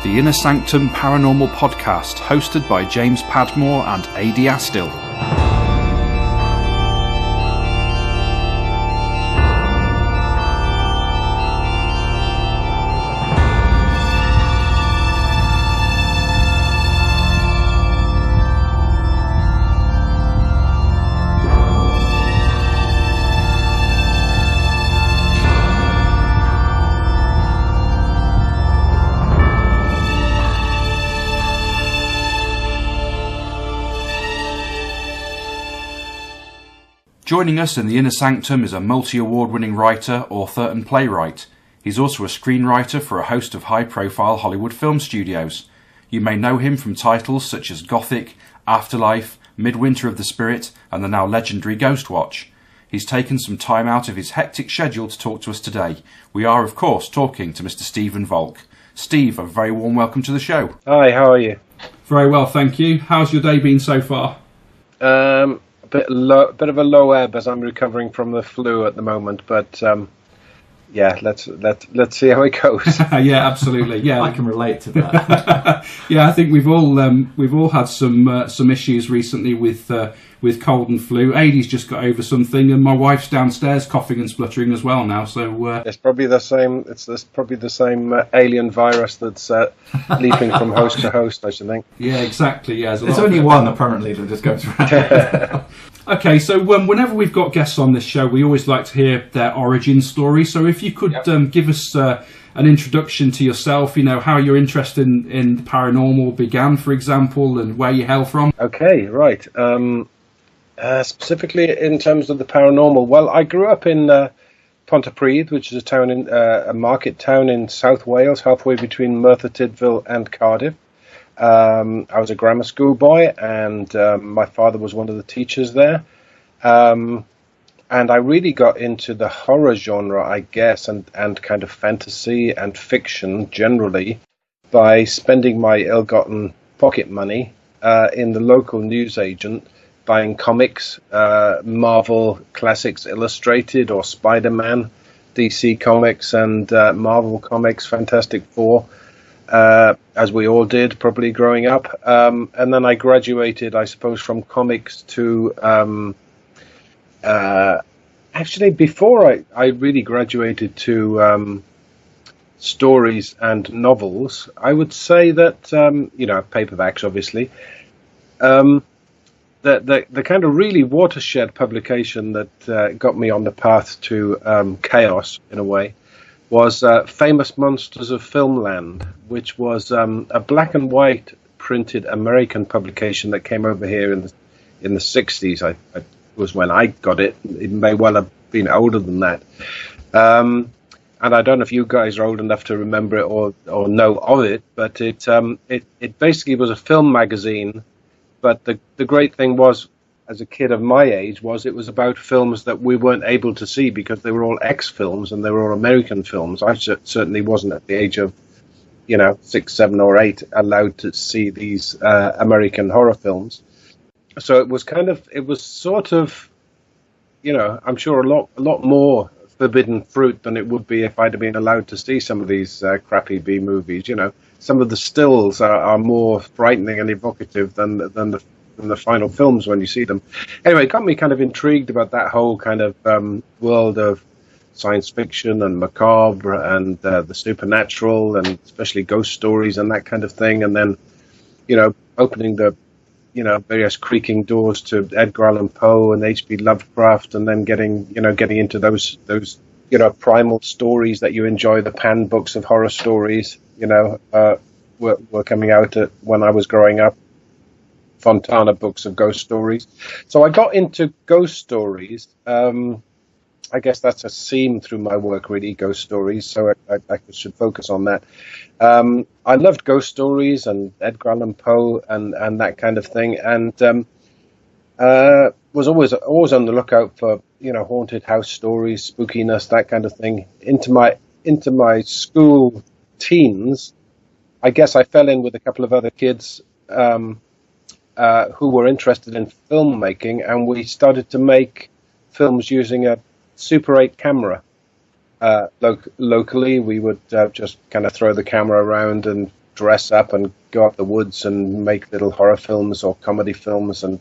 the Inner Sanctum Paranormal podcast, hosted by James Padmore and Adie Astill. Joining us in the Inner Sanctum is a multi-award-winning writer, author and playwright. He's also a screenwriter for a host of high-profile Hollywood film studios. You may know him from titles such as Gothic, Afterlife, Midwinter of the Spirit and the now legendary Ghostwatch. He's taken some time out of his hectic schedule to talk to us today. We are, of course, talking to Mr. Stephen Volk. Steve, a very warm welcome to the show. Hi, how are you? Very well, thank you. How's your day been so far? Bit of a low ebb as I'm recovering from the flu at the moment, but yeah, let's see how it goes. Yeah, absolutely. Yeah, I can relate to that. Yeah, I think we've all had some issues recently with cold and flu. Adie's just got over something, and my wife's downstairs coughing and spluttering as well now. So it's probably the same. It's probably the same alien virus that's leaping from host to host, I should think. Yeah, exactly. Yeah, there's only one apparently that just goes around. Okay, so whenever we've got guests on this show, we always like to hear their origin story. So if you could give us an introduction to yourself, you know, how your interest in paranormal began, for example, and where you hail from. Okay, right. Specifically in terms of the paranormal, well, I grew up in Pontypridd, which is a market town in South Wales, halfway between Merthyr Tydfil and Cardiff. I was a grammar school boy, and my father was one of the teachers there. And I really got into the horror genre, I guess, and kind of fantasy and fiction generally by spending my ill-gotten pocket money in the local newsagent, buying comics, Marvel Classics Illustrated or Spider-Man, DC Comics and Marvel Comics, Fantastic Four, as we all did probably growing up. And then I graduated, I suppose, from comics to... actually, before I really graduated to stories and novels, I would say that, paperbacks, obviously, the kind of really watershed publication that got me on the path to chaos, in a way, was Famous Monsters of Filmland, which was a black and white printed American publication that came over here in the 60s. I was when I got it. It may well have been older than that. And I don't know if you guys are old enough to remember it or know of it, but it basically was a film magazine. But the great thing was, as a kid of my age, was it was about films that we weren't able to see because they were all X films and they were all American films. I certainly wasn't at the age of, 6, 7 or 8 allowed to see these American horror films. So it was sort of, I'm sure a lot more forbidden fruit than it would be if I'd have been allowed to see some of these crappy B movies. Some of the stills are more frightening and evocative than the final films when you see them. Anyway, it got me kind of intrigued about that whole kind of world of science fiction and macabre and the supernatural, and especially ghost stories and that kind of thing. And then, opening the various creaking doors to Edgar Allan Poe and H.P. Lovecraft, and then getting into those primal stories that you enjoy. The Pan books of horror stories, were coming out when I was growing up. Fontana books of ghost stories. So I got into ghost stories. I guess that's a theme through my work, really, ghost stories. So I should focus on that. I loved ghost stories and Edgar Allan Poe and that kind of thing, and was always on the lookout for haunted house stories, spookiness, that kind of thing. Into my school teens, I guess I fell in with a couple of other kids who were interested in filmmaking, and we started to make films using a Super 8 camera. Locally, we would just kind of throw the camera around and dress up and go up the woods and make little horror films or comedy films, and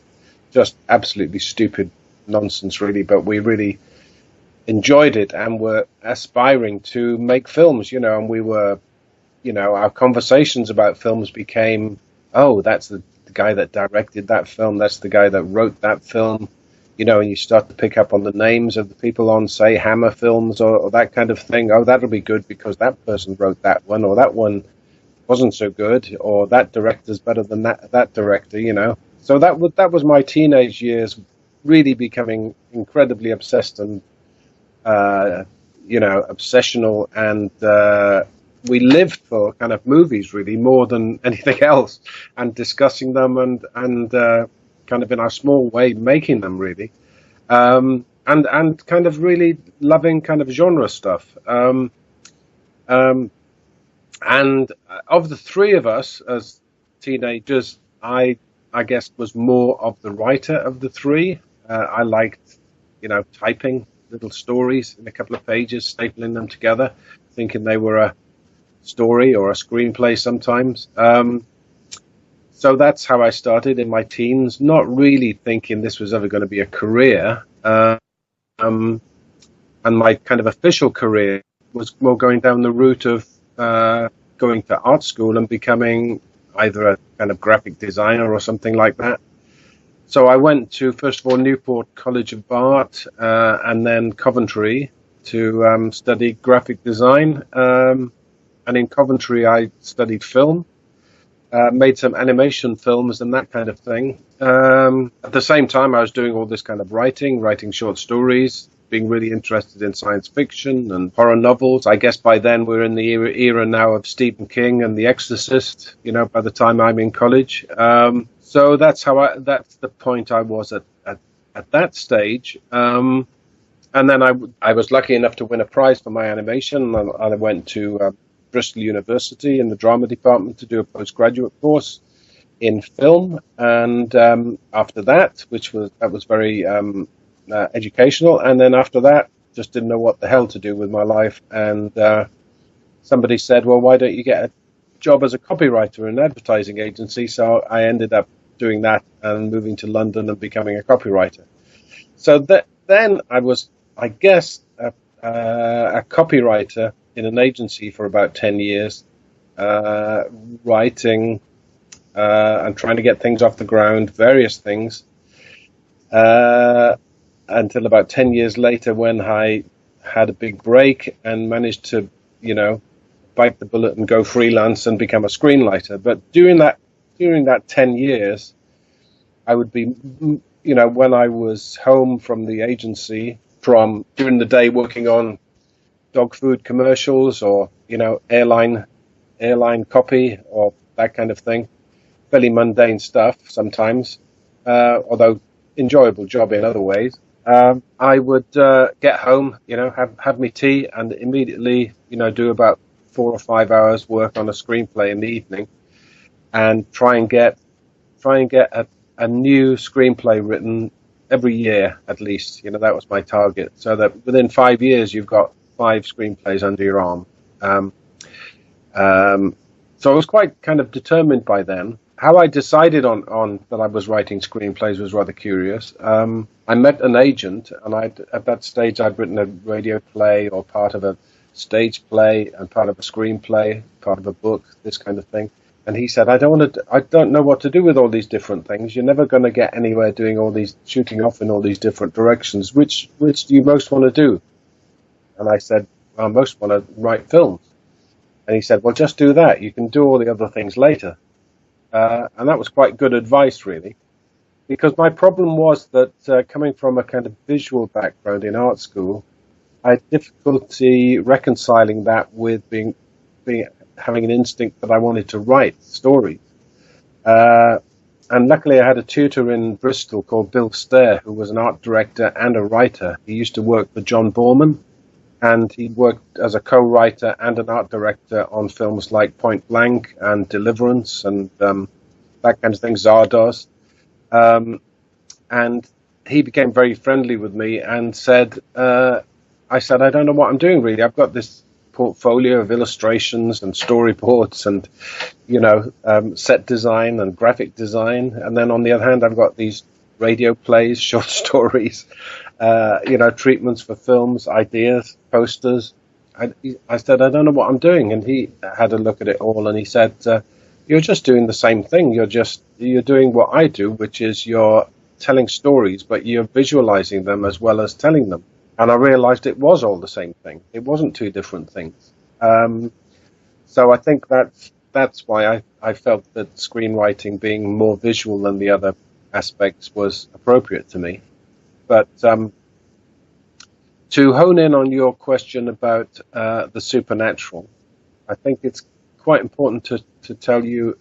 just absolutely stupid nonsense, really. But we really enjoyed it and were aspiring to make films, and we were, our conversations about films became, oh, that's the guy that directed that film, that's the guy that wrote that film, and you start to pick up on the names of the people on, say, Hammer Films or that kind of thing. Oh, that'll be good because that person wrote that one, or that one wasn't so good, or that director's better than that director, So that was my teenage years, really becoming incredibly obsessed and obsessional, and we lived for kind of movies really more than anything else, and discussing them and kind of in our small way making them really, and kind of really loving kind of genre stuff. And of the three of us as teenagers, I guess was more of the writer of the three. I liked, typing little stories in a couple of pages, stapling them together, thinking they were a story or a screenplay sometimes. So that's how I started in my teens, not really thinking this was ever going to be a career. And my kind of official career was more going down the route of going to art school and becoming either a kind of graphic designer or something like that. So I went to, first of all, Newport College of Art, and then Coventry to study graphic design. And in Coventry, I studied film, made some animation films and that kind of thing. At the same time, I was doing all this kind of writing short stories, being really interested in science fiction and horror novels. I guess by then we're in the era now of Stephen King and The Exorcist, by the time I'm in college. So that's the point I was at that stage. And then I was lucky enough to win a prize for my animation, and I went to Bristol University in the drama department to do a postgraduate course in film. And after that, that was very educational. And then after that, just didn't know what the hell to do with my life. And somebody said, well, why don't you get a job as a copywriter in an advertising agency? So I ended up doing that and moving to London and becoming a copywriter. So then I was, I guess, a copywriter in an agency for about 10 years, writing and trying to get things off the ground, various things, until about 10 years later when I had a big break and managed to, bite the bullet and go freelance and become a screenwriter. But during that 10 years, I would be, when I was home from the agency, from during the day working on dog food commercials or, airline copy or that kind of thing, fairly mundane stuff sometimes, although enjoyable job in other ways. I would get home, have me tea and immediately, do about 4 or 5 hours work on a screenplay in the evening, and try and get a new screenplay written every year at least. That was my target, so that within 5 years you've got 5 screenplays under your arm. So I was quite kind of determined by then. How I decided on that I was writing screenplays was rather curious. I met an agent, and at that stage I'd written a radio play or part of a stage play and part of a screenplay, part of a book, this kind of thing. And he said, I don't know what to do with all these different things. You're never going to get anywhere doing all these, shooting off in all these different directions. Which do you most want to do? And I said, well, I most want to write films. And he said, well, just do that. You can do all the other things later. And that was quite good advice, really, because my problem was that coming from a kind of visual background in art school, I had difficulty reconciling that with having an instinct that I wanted to write stories. And luckily I had a tutor in Bristol called Bill Stair, who was an art director and a writer. He used to work for John Borman, and he worked as a co-writer and an art director on films like Point Blank and Deliverance and that kind of thing, Zardoz. And he became very friendly with me and said, I said, I don't know what I'm doing really. I've got this portfolio of illustrations and storyboards and, set design and graphic design. And then on the other hand, I've got these radio plays, short stories, treatments for films, ideas, posters. I said, I don't know what I'm doing. And he had a look at it all and he said, you're just doing the same thing. You're doing what I do, which is you're telling stories, but you're visualizing them as well as telling them. And I realized it was all the same thing. It wasn't two different things. So I think that's why I felt that screenwriting, being more visual than the other aspects, was appropriate to me. But to hone in on your question about the supernatural, I think it's quite important to tell you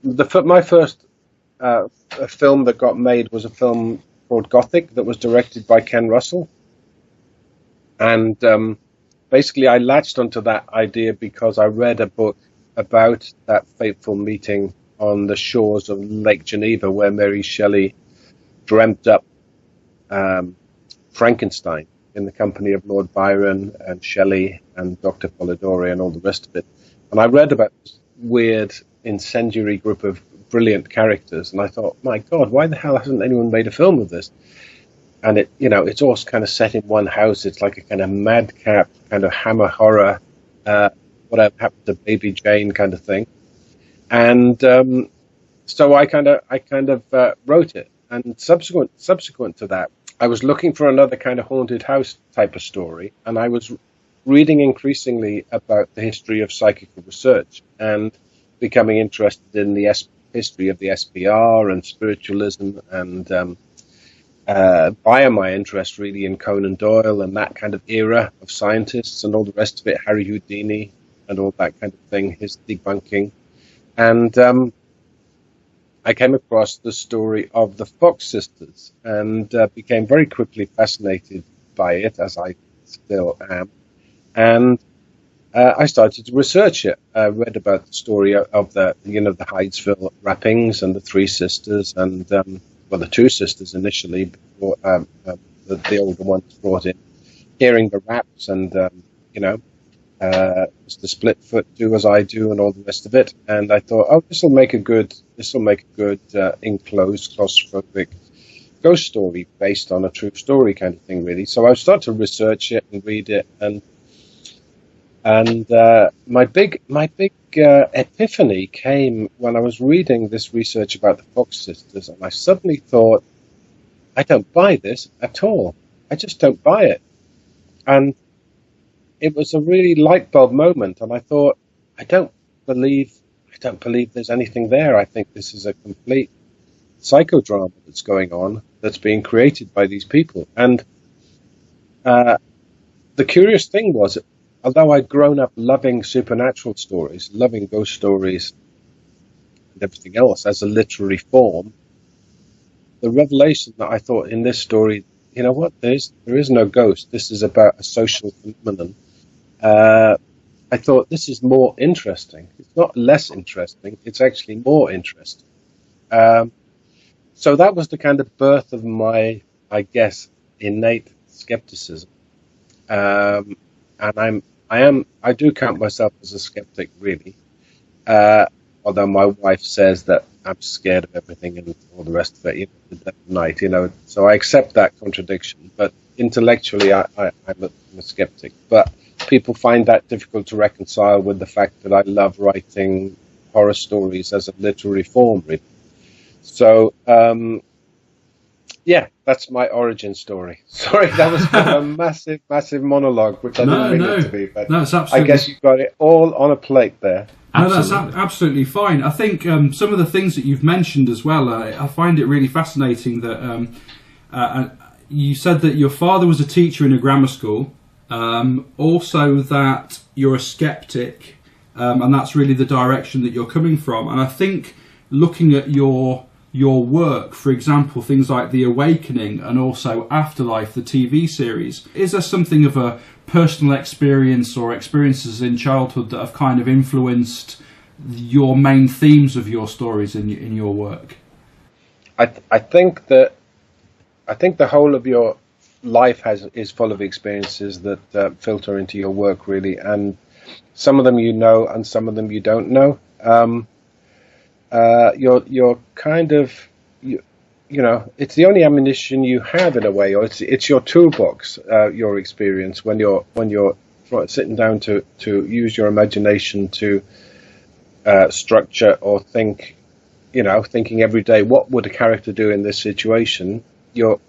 my first film that got made was a film called Gothic that was directed by Ken Russell. And basically I latched onto that idea because I read a book about that fateful meeting on the shores of Lake Geneva where Mary Shelley dreamt up Frankenstein in the company of Lord Byron and Shelley and Dr. Polidori and all the rest of it. And I read about this weird incendiary group of brilliant characters, and I thought, my God, why the hell hasn't anyone made a film of this? And it's all kind of set in one house. It's like a kind of madcap, kind of hammer horror, whatever happened to Baby Jane kind of thing. And so I kind of wrote it. And subsequent to that, I was looking for another kind of haunted house type of story, and I was reading increasingly about the history of psychical research and becoming interested in the history of the SPR and spiritualism, and via my interest really in Conan Doyle and that kind of era of scientists and all the rest of it, Harry Houdini and all that kind of thing, his debunking. And I came across the story of the Fox sisters and became very quickly fascinated by it, as I still am. And I started to research it. I read about the story of the Hydesville rappings and the three sisters, and the two sisters initially, before the older ones brought in, hearing the raps and Mr. Splitfoot do as I do and all the rest of it. And I thought, this will make a good enclosed, claustrophobic ghost story based on a true story kind of thing, really. So I started to research it and read it, and my big epiphany came when I was reading this research about the Fox sisters, and I suddenly thought, I don't buy this at all. I just don't buy it. And it was a really light bulb moment, and I thought, I don't believe there's anything there. I think this is a complete psychodrama that's going on, that's being created by these people. And the curious thing was, although I'd grown up loving supernatural stories, loving ghost stories and everything else as a literary form, the revelation that I thought in this story, you know what, there is no ghost. This is about a social phenomenon. I thought, this is more interesting. It's not less interesting. It's actually more interesting. So that was the kind of birth of my, I guess, innate skepticism. And I do count myself as a skeptic, really. Although my wife says that I'm scared of everything and all the rest of it, at night, So I accept that contradiction. But intellectually, I'm a skeptic. But people find that difficult to reconcile with the fact that I love writing horror stories as a literary form, really. So, that's my origin story. Sorry, that was a massive, massive monologue, which I didn't mean it to be. But no, it's absolutely... I guess you've got it all on a plate there. No, that's absolutely fine. I think some of the things that you've mentioned as well, I find it really fascinating that you said that your father was a teacher in a grammar school, also that you're a skeptic, and that's really the direction that you're coming from. And I think looking at your work, for example, things like The Awakening and also Afterlife, the TV series, is there something of a personal experience or experiences in childhood that have kind of influenced your main themes of your stories in your work? I think the whole of your life is full of experiences that filter into your work, really, and some of them you know, and some of them you don't know. You're kind of you know, it's the only ammunition you have in a way, or it's your toolbox. Your experience when you're sitting down to use your imagination to structure or think, you know, thinking every day, what would a character do in this situation? You're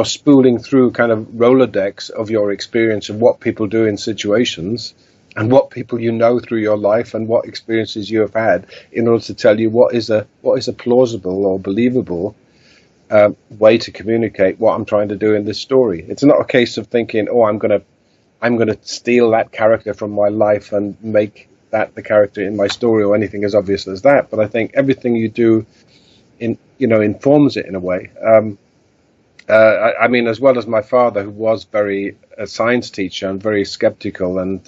spooling through kind of Rolodex of your experience of what people do in situations, and what people you know through your life, and what experiences you have had, in order to tell you what is a plausible or believable way to communicate what I'm trying to do in this story. It's not a case of thinking, oh, I'm gonna steal that character from my life and make that the character in my story, or anything as obvious as that. But I think everything you do informs it in a way. I mean, as well as my father, who was a science teacher and very skeptical, and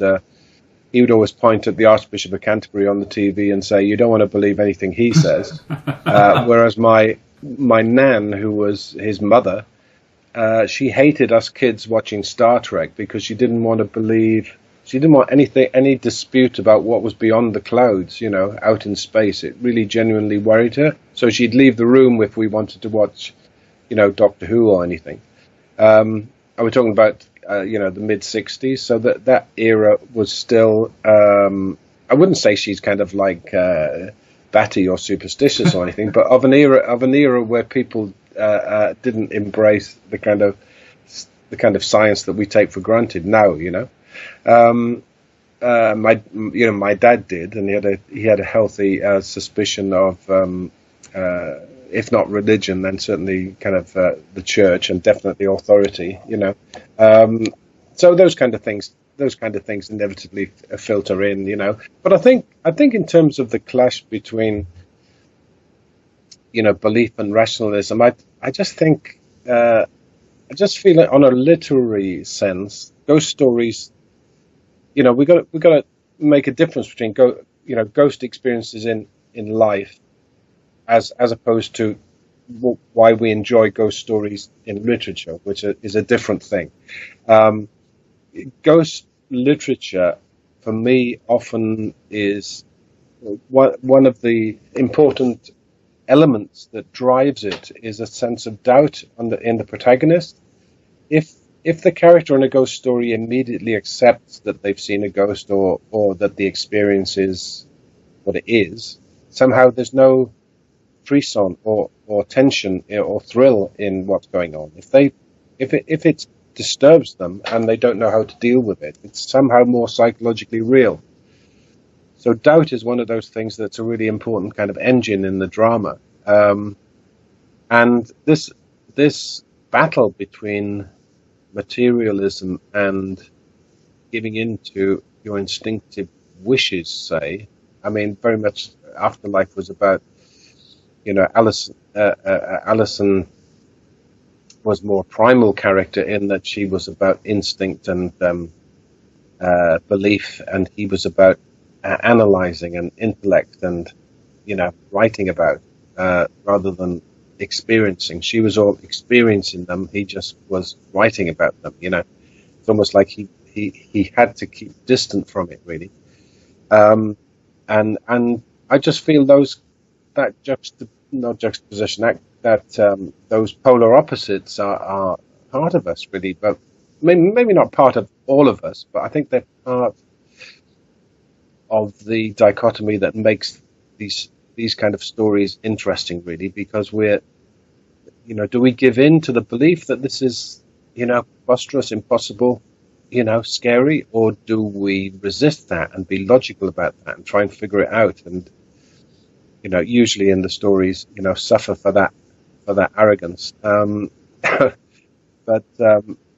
he would always point at the Archbishop of Canterbury on the TV and say, you don't want to believe anything he says. Whereas my nan, who was his mother, she hated us kids watching Star Trek because she didn't want any dispute about what was beyond the clouds, you know, out in space. It really genuinely worried her. So she'd leave the room if we wanted to watch, you know, Doctor Who or anything. We're talking about, you know, the mid-60s. So that era was still, I wouldn't say she's kind of like batty or superstitious or anything, but of an era where people didn't embrace the kind of science that we take for granted now, you know. My dad did, and he had a healthy suspicion of, if not religion, then certainly kind of the church, and definitely authority, you know. So those kind of things inevitably filter in, you know. But I think in terms of the clash between, you know, belief and rationalism, I just think, I just feel it on a literary sense. Ghost stories, you know, we got to make a difference between ghost experiences in life, as opposed to why we enjoy ghost stories in literature, which is a different thing. Ghost literature, for me, often is one of the important elements that drives it is a sense of doubt in the protagonist. If the character in a ghost story immediately accepts that they've seen a ghost, or that the experience is what it is, somehow there's no frisson or tension or thrill in what's going on. If it disturbs them and they don't know how to deal with it, it's somehow more psychologically real. So doubt is one of those things that's a really important kind of engine in the drama. And this battle between materialism and giving in to your instinctive wishes, say, I mean, very much Afterlife was about, you know, Alison was more primal character in that she was about instinct and belief, and he was about analyzing and intellect and, you know, writing about, rather than experiencing. She was all experiencing them, he just was writing about them, you know. It's almost like he had to keep distant from it, really. And I just feel that juxtaposition, those polar opposites are part of us, really, but maybe not part of all of us, but I think they're part of the dichotomy that makes these kind of stories interesting, really, because we're, you know, do we give in to the belief that this is, you know, preposterous, impossible, you know, scary, or do we resist that and be logical about that and try and figure it out? And, you know, usually in the stories, you know, suffer for that arrogance. But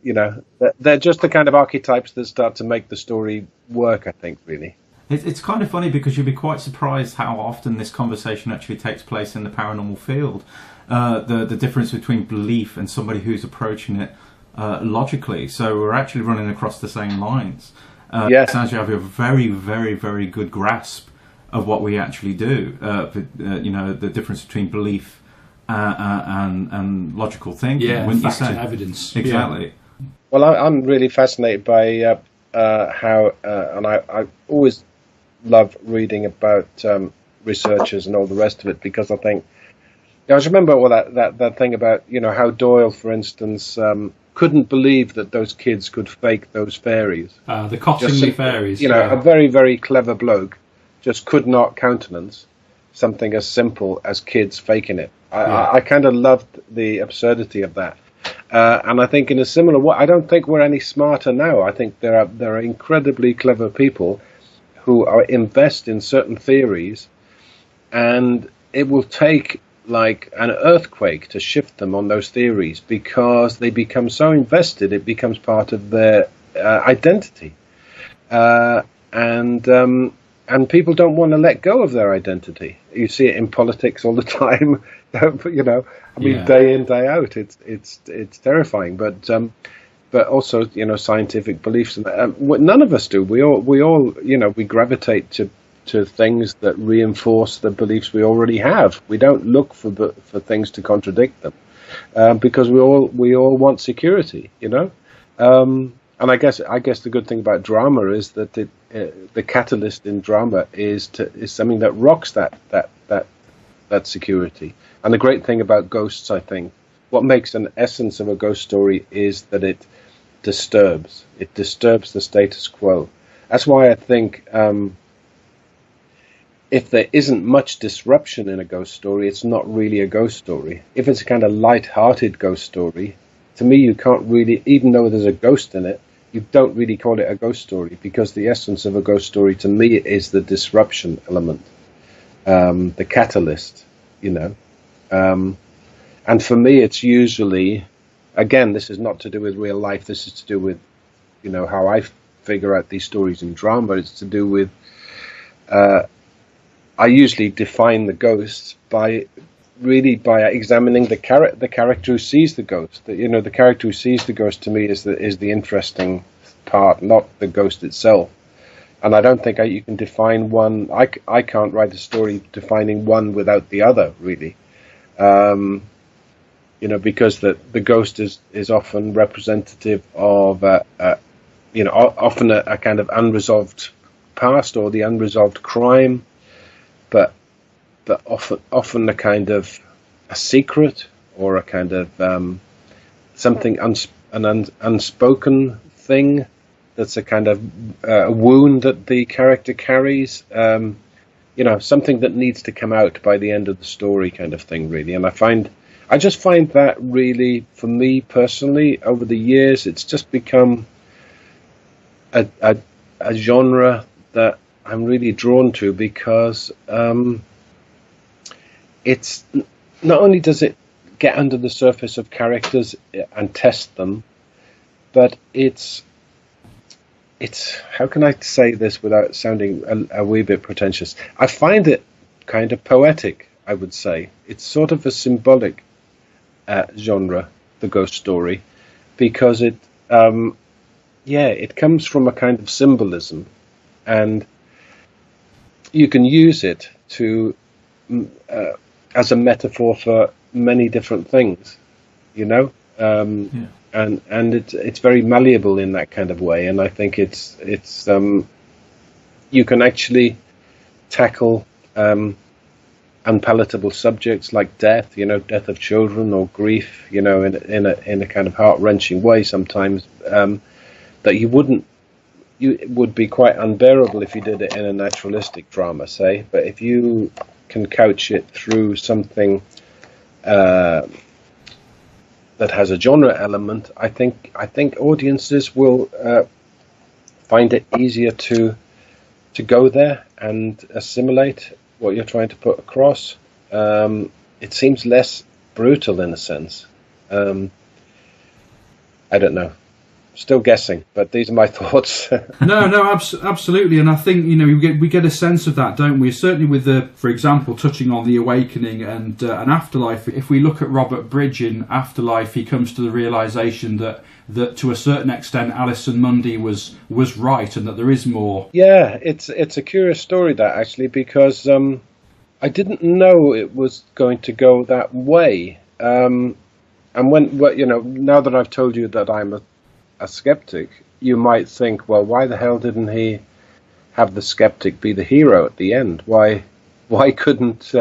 you know, they're just the kind of archetypes that start to make the story work, I think, really. It's kind of funny because you'd be quite surprised how often this conversation actually takes place in the paranormal field. The difference between belief and somebody who's approaching it logically. So we're actually running across the same lines. Yes. It sounds like you have a very, very, very good grasp of what we actually do. You know, the difference between belief and logical thinking. Yeah, wouldn't facts you say? and evidence. Exactly. Yeah. Well, I'm really fascinated by how, and I always love reading about researchers and all the rest of it, because I think, I just remember that thing about, how Doyle, for instance, couldn't believe that those kids could fake those fairies. The Cottingley fairies. A very, very clever bloke just could not countenance something as simple as kids faking it. I kind of loved the absurdity of that. And I think in a similar way, I don't think we're any smarter now. I think there are incredibly clever people who are invest in certain theories, and it will take like an earthquake to shift them on those theories, because they become so invested, it becomes part of their identity. And people don't want to let go of their identity. You see it in politics all the time. Day in, day out, it's terrifying. But also, scientific beliefs. None of us do. We all, we gravitate to things that reinforce the beliefs we already have. We don't look for things to contradict them, because we all want security. And I guess the good thing about drama is that the catalyst in drama is something that rocks that security. And the great thing about ghosts, I think, what makes an essence of a ghost story is that it disturbs the status quo. That's why I think if there isn't much disruption in a ghost story, it's not really a ghost story. If it's a kind of light-hearted ghost story, to me, you can't really, even though there's a ghost in it, you don't really call it a ghost story, because the essence of a ghost story to me is the disruption element, the catalyst, and for me it's usually, again, this is not to do with real life, this is to do with, how I figure out these stories in drama. It's to do with, I usually define the ghosts by examining the character who sees the ghost. The character who sees the ghost to me is the interesting part, not the ghost itself. And I don't think you can define one. I can't write a story defining one without the other, really. Because the ghost is often representative of often a kind of unresolved past, or the unresolved crime, but often a kind of a secret, or a kind of something an unspoken thing that's a kind of a wound that the character carries, something that needs to come out by the end of the story, kind of thing, really. And I just find that really, for me personally, over the years, it's just become a genre that I'm really drawn to, because it's not only does it get under the surface of characters and test them, but it's how can I say this without sounding a wee bit pretentious? I find it kind of poetic, I would say. It's sort of a symbolic genre, the ghost story, because it comes from a kind of symbolism, and you can use it to as a metaphor for many different things, and it's very malleable in that kind of way. And I think it's you can actually tackle unpalatable subjects like death, death of children, or grief, in a kind of heart-wrenching way sometimes, that it would be quite unbearable if you did it in a naturalistic drama, say. But if you can couch it through something that has a genre element, I think audiences will find it easier to go there and assimilate what you're trying to put across. It seems less brutal in a sense. I don't know. Still guessing, but these are my thoughts. No, absolutely, and I think we get a sense of that, don't we? Certainly with for example, touching on the awakening and Afterlife. If we look at Robert Bridge in Afterlife, he comes to the realization that to a certain extent, Alison Mundy was right, and that there is more. Yeah, it's a curious story, that, actually, because I didn't know it was going to go that way. And now that I've told you that I'm a skeptic, you might think, well, why the hell didn't he have the skeptic be the hero at the end? Why couldn't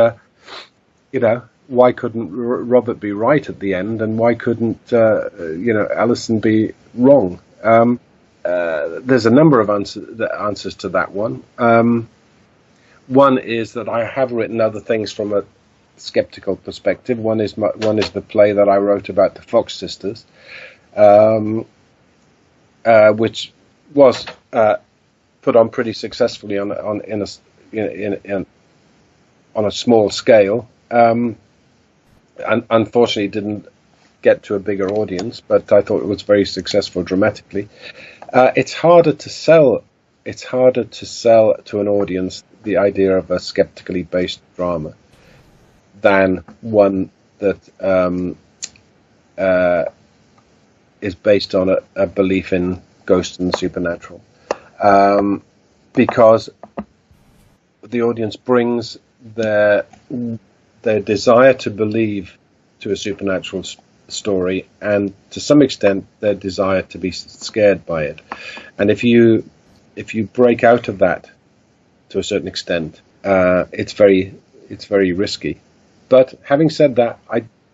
why couldn't Robert be right at the end, and why couldn't Alison be wrong? There's a number of answers to that one. One is that I have written other things from a skeptical perspective. One is the play that I wrote about the Fox sisters, which was put on pretty successfully on a small scale. And unfortunately, didn't get to a bigger audience, but I thought it was very successful dramatically. It's harder to sell. It's harder to sell to an audience the idea of a skeptically based drama than one that is based on a belief in ghosts and the supernatural, because the audience brings their desire to believe to a supernatural story, and to some extent their desire to be scared by it. And if you break out of that to a certain extent, it's very risky. But having said that,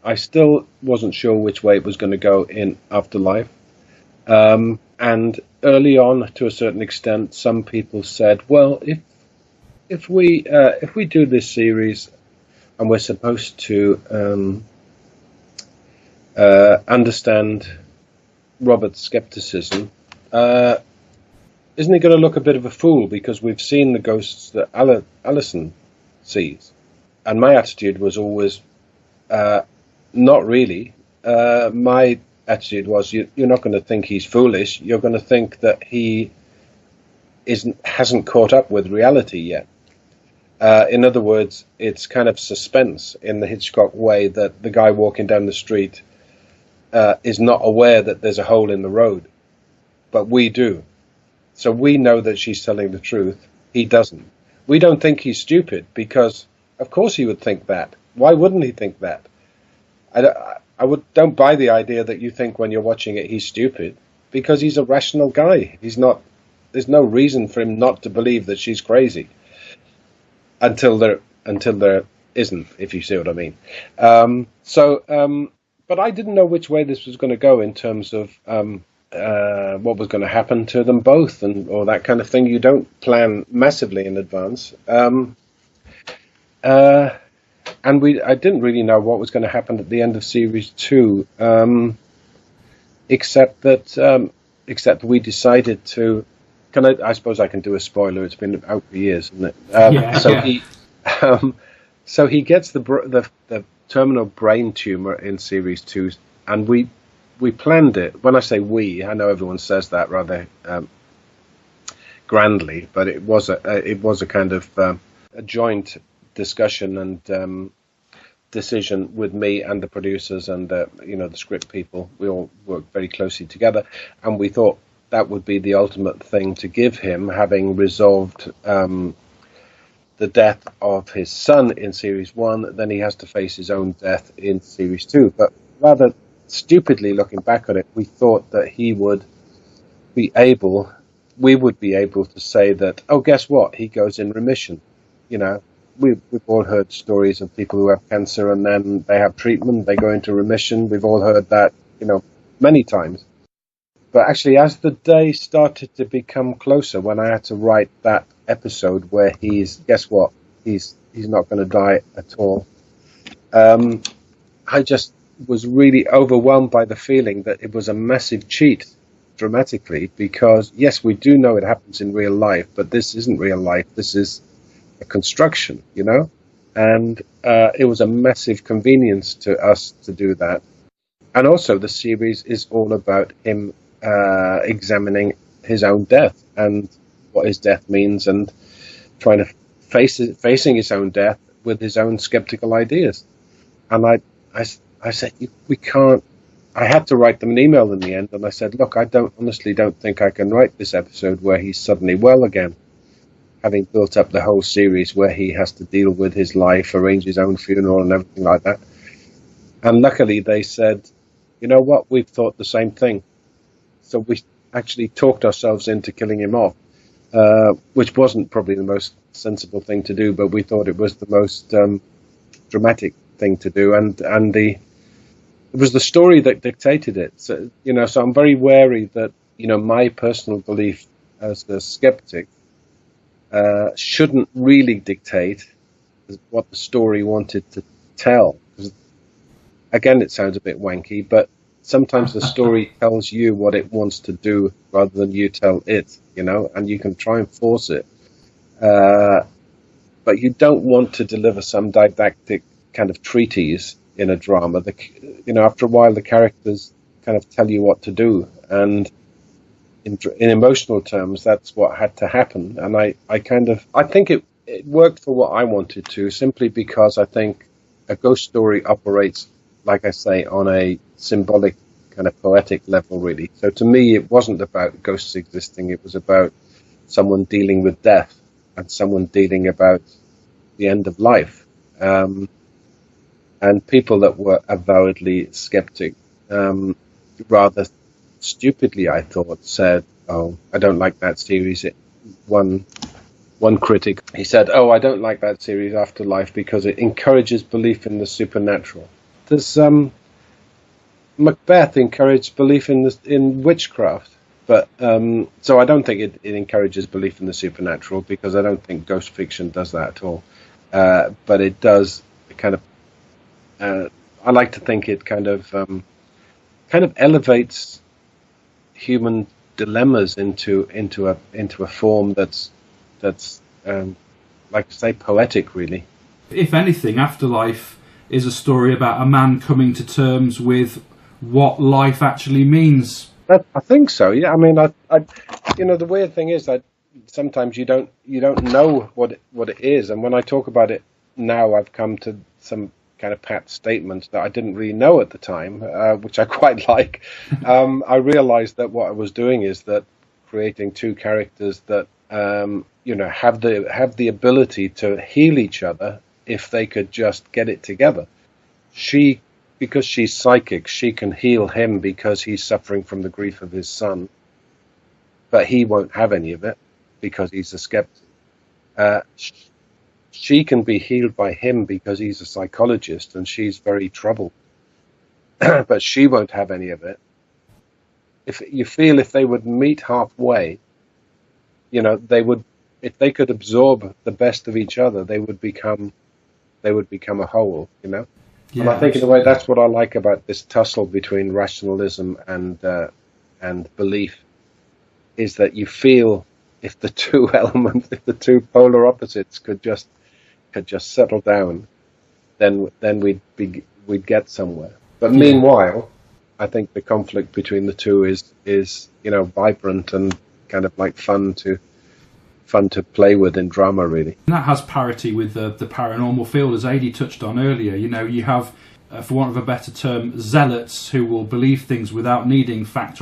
I still wasn't sure which way it was going to go in Afterlife. And early on, to a certain extent, some people said, well, if we do this series and we're supposed to understand Robert's skepticism, isn't he going to look a bit of a fool because we've seen the ghosts that Alison sees? And my attitude was always, not really. My attitude was, you're not going to think he's foolish. You're going to think that he hasn't caught up with reality yet. In other words, it's kind of suspense in the Hitchcock way, that the guy walking down the street is not aware that there's a hole in the road, but we do. So we know that she's telling the truth. He doesn't. We don't think he's stupid because, of course, he would think that. Why wouldn't he think that? Don't buy the idea that you think when you're watching it he's stupid, because he's a rational guy. He's not. There's no reason for him not to believe that she's crazy. Until there isn't, if you see what I mean. But I didn't know which way this was going to go in terms of what was going to happen to them both, or that kind of thing. You don't plan massively in advance. And I didn't really know what was going to happen at the end of series 2, except that we decided to. I suppose I can do a spoiler. It's been out for years, isn't it? So he gets the terminal brain tumor in series 2, and we planned it. When I say we, I know everyone says that rather grandly, but it was a kind of a joint discussion and decision with me and the producers and the script people. We all worked very closely together, and we thought that would be the ultimate thing to give him, having resolved the death of his son in series 1. Then he has to face his own death in series 2. But rather stupidly, looking back on it, we thought that we would be able to say that, oh, guess what? He goes in remission. We've all heard stories of people who have cancer and then they have treatment, they go into remission. We've all heard that, many times. But actually, as the day started to become closer, when I had to write that episode where guess what? He's not going to die at all. I just was really overwhelmed by the feeling that it was a massive cheat dramatically, because yes, we do know it happens in real life, but this isn't real life. This is a construction, and it was a massive convenience to us to do that. And also the series is all about him examining his own death and what his death means, and trying to facing his own death with his own skeptical ideas. And I said, we can't. I had to write them an email in the end, and I said, look, I honestly don't think I can write this episode where he's suddenly well again, having built up the whole series where he has to deal with his life, arrange his own funeral and everything like that. And luckily they said, you know what, we've thought the same thing. So we actually talked ourselves into killing him off, which wasn't probably the most sensible thing to do, but we thought it was the most dramatic thing to do, and it was the story that dictated it. So so I'm very wary that my personal belief as a skeptic shouldn't really dictate what the story wanted to tell. Again, it sounds a bit wanky, but sometimes the story tells you what it wants to do rather than you tell it, and you can try and force it. But you don't want to deliver some didactic kind of treatise in a drama. After a while, the characters kind of tell you what to do, and in emotional terms, that's what had to happen. And I think it worked for what I wanted to, simply because I think a ghost story operates, like I say, on a symbolic kind of poetic level, really. So to me, it wasn't about ghosts existing. It was about someone dealing with death and someone dealing about the end of life. And people that were avowedly skeptic, rather stupidly, I thought, said, "Oh, I don't like that series." One critic, he said, "Oh, I don't like that series, Afterlife, because it encourages belief in the supernatural." There's Macbeth encouraged belief in witchcraft, but so I don't think it encourages belief in the supernatural, because I don't think ghost fiction does that at all. But it does kind of. I like to think it kind of elevates human dilemmas into a form that's like I say, poetic, really. If anything, Afterlife is a story about a man coming to terms with what life actually means. I think so. Yeah, I mean, I the weird thing is that sometimes you don't know what it is, and when I talk about it now, I've come to some kind of pat statements that I didn't really know at the time, which I quite like. I realized that what I was doing is that creating two characters that have the ability to heal each other if they could just get it together. Because she's psychic, she can heal him because he's suffering from the grief of his son, but he won't have any of it because he's a skeptic. She can be healed by him because he's a psychologist and she's very troubled, but she won't have any of it. If they would meet halfway, they would, if they could absorb the best of each other, they would become a whole, Yeah, and I think in a way that's what I like about this tussle between rationalism and belief, is that you feel if the two elements, if the two polar opposites could just settle down, then we'd get somewhere. But meanwhile, I think the conflict between the two is vibrant and kind of like fun to play with in drama, really. And that has parity with the paranormal field, as Adie touched on earlier. You have, for want of a better term, zealots who will believe things without needing facts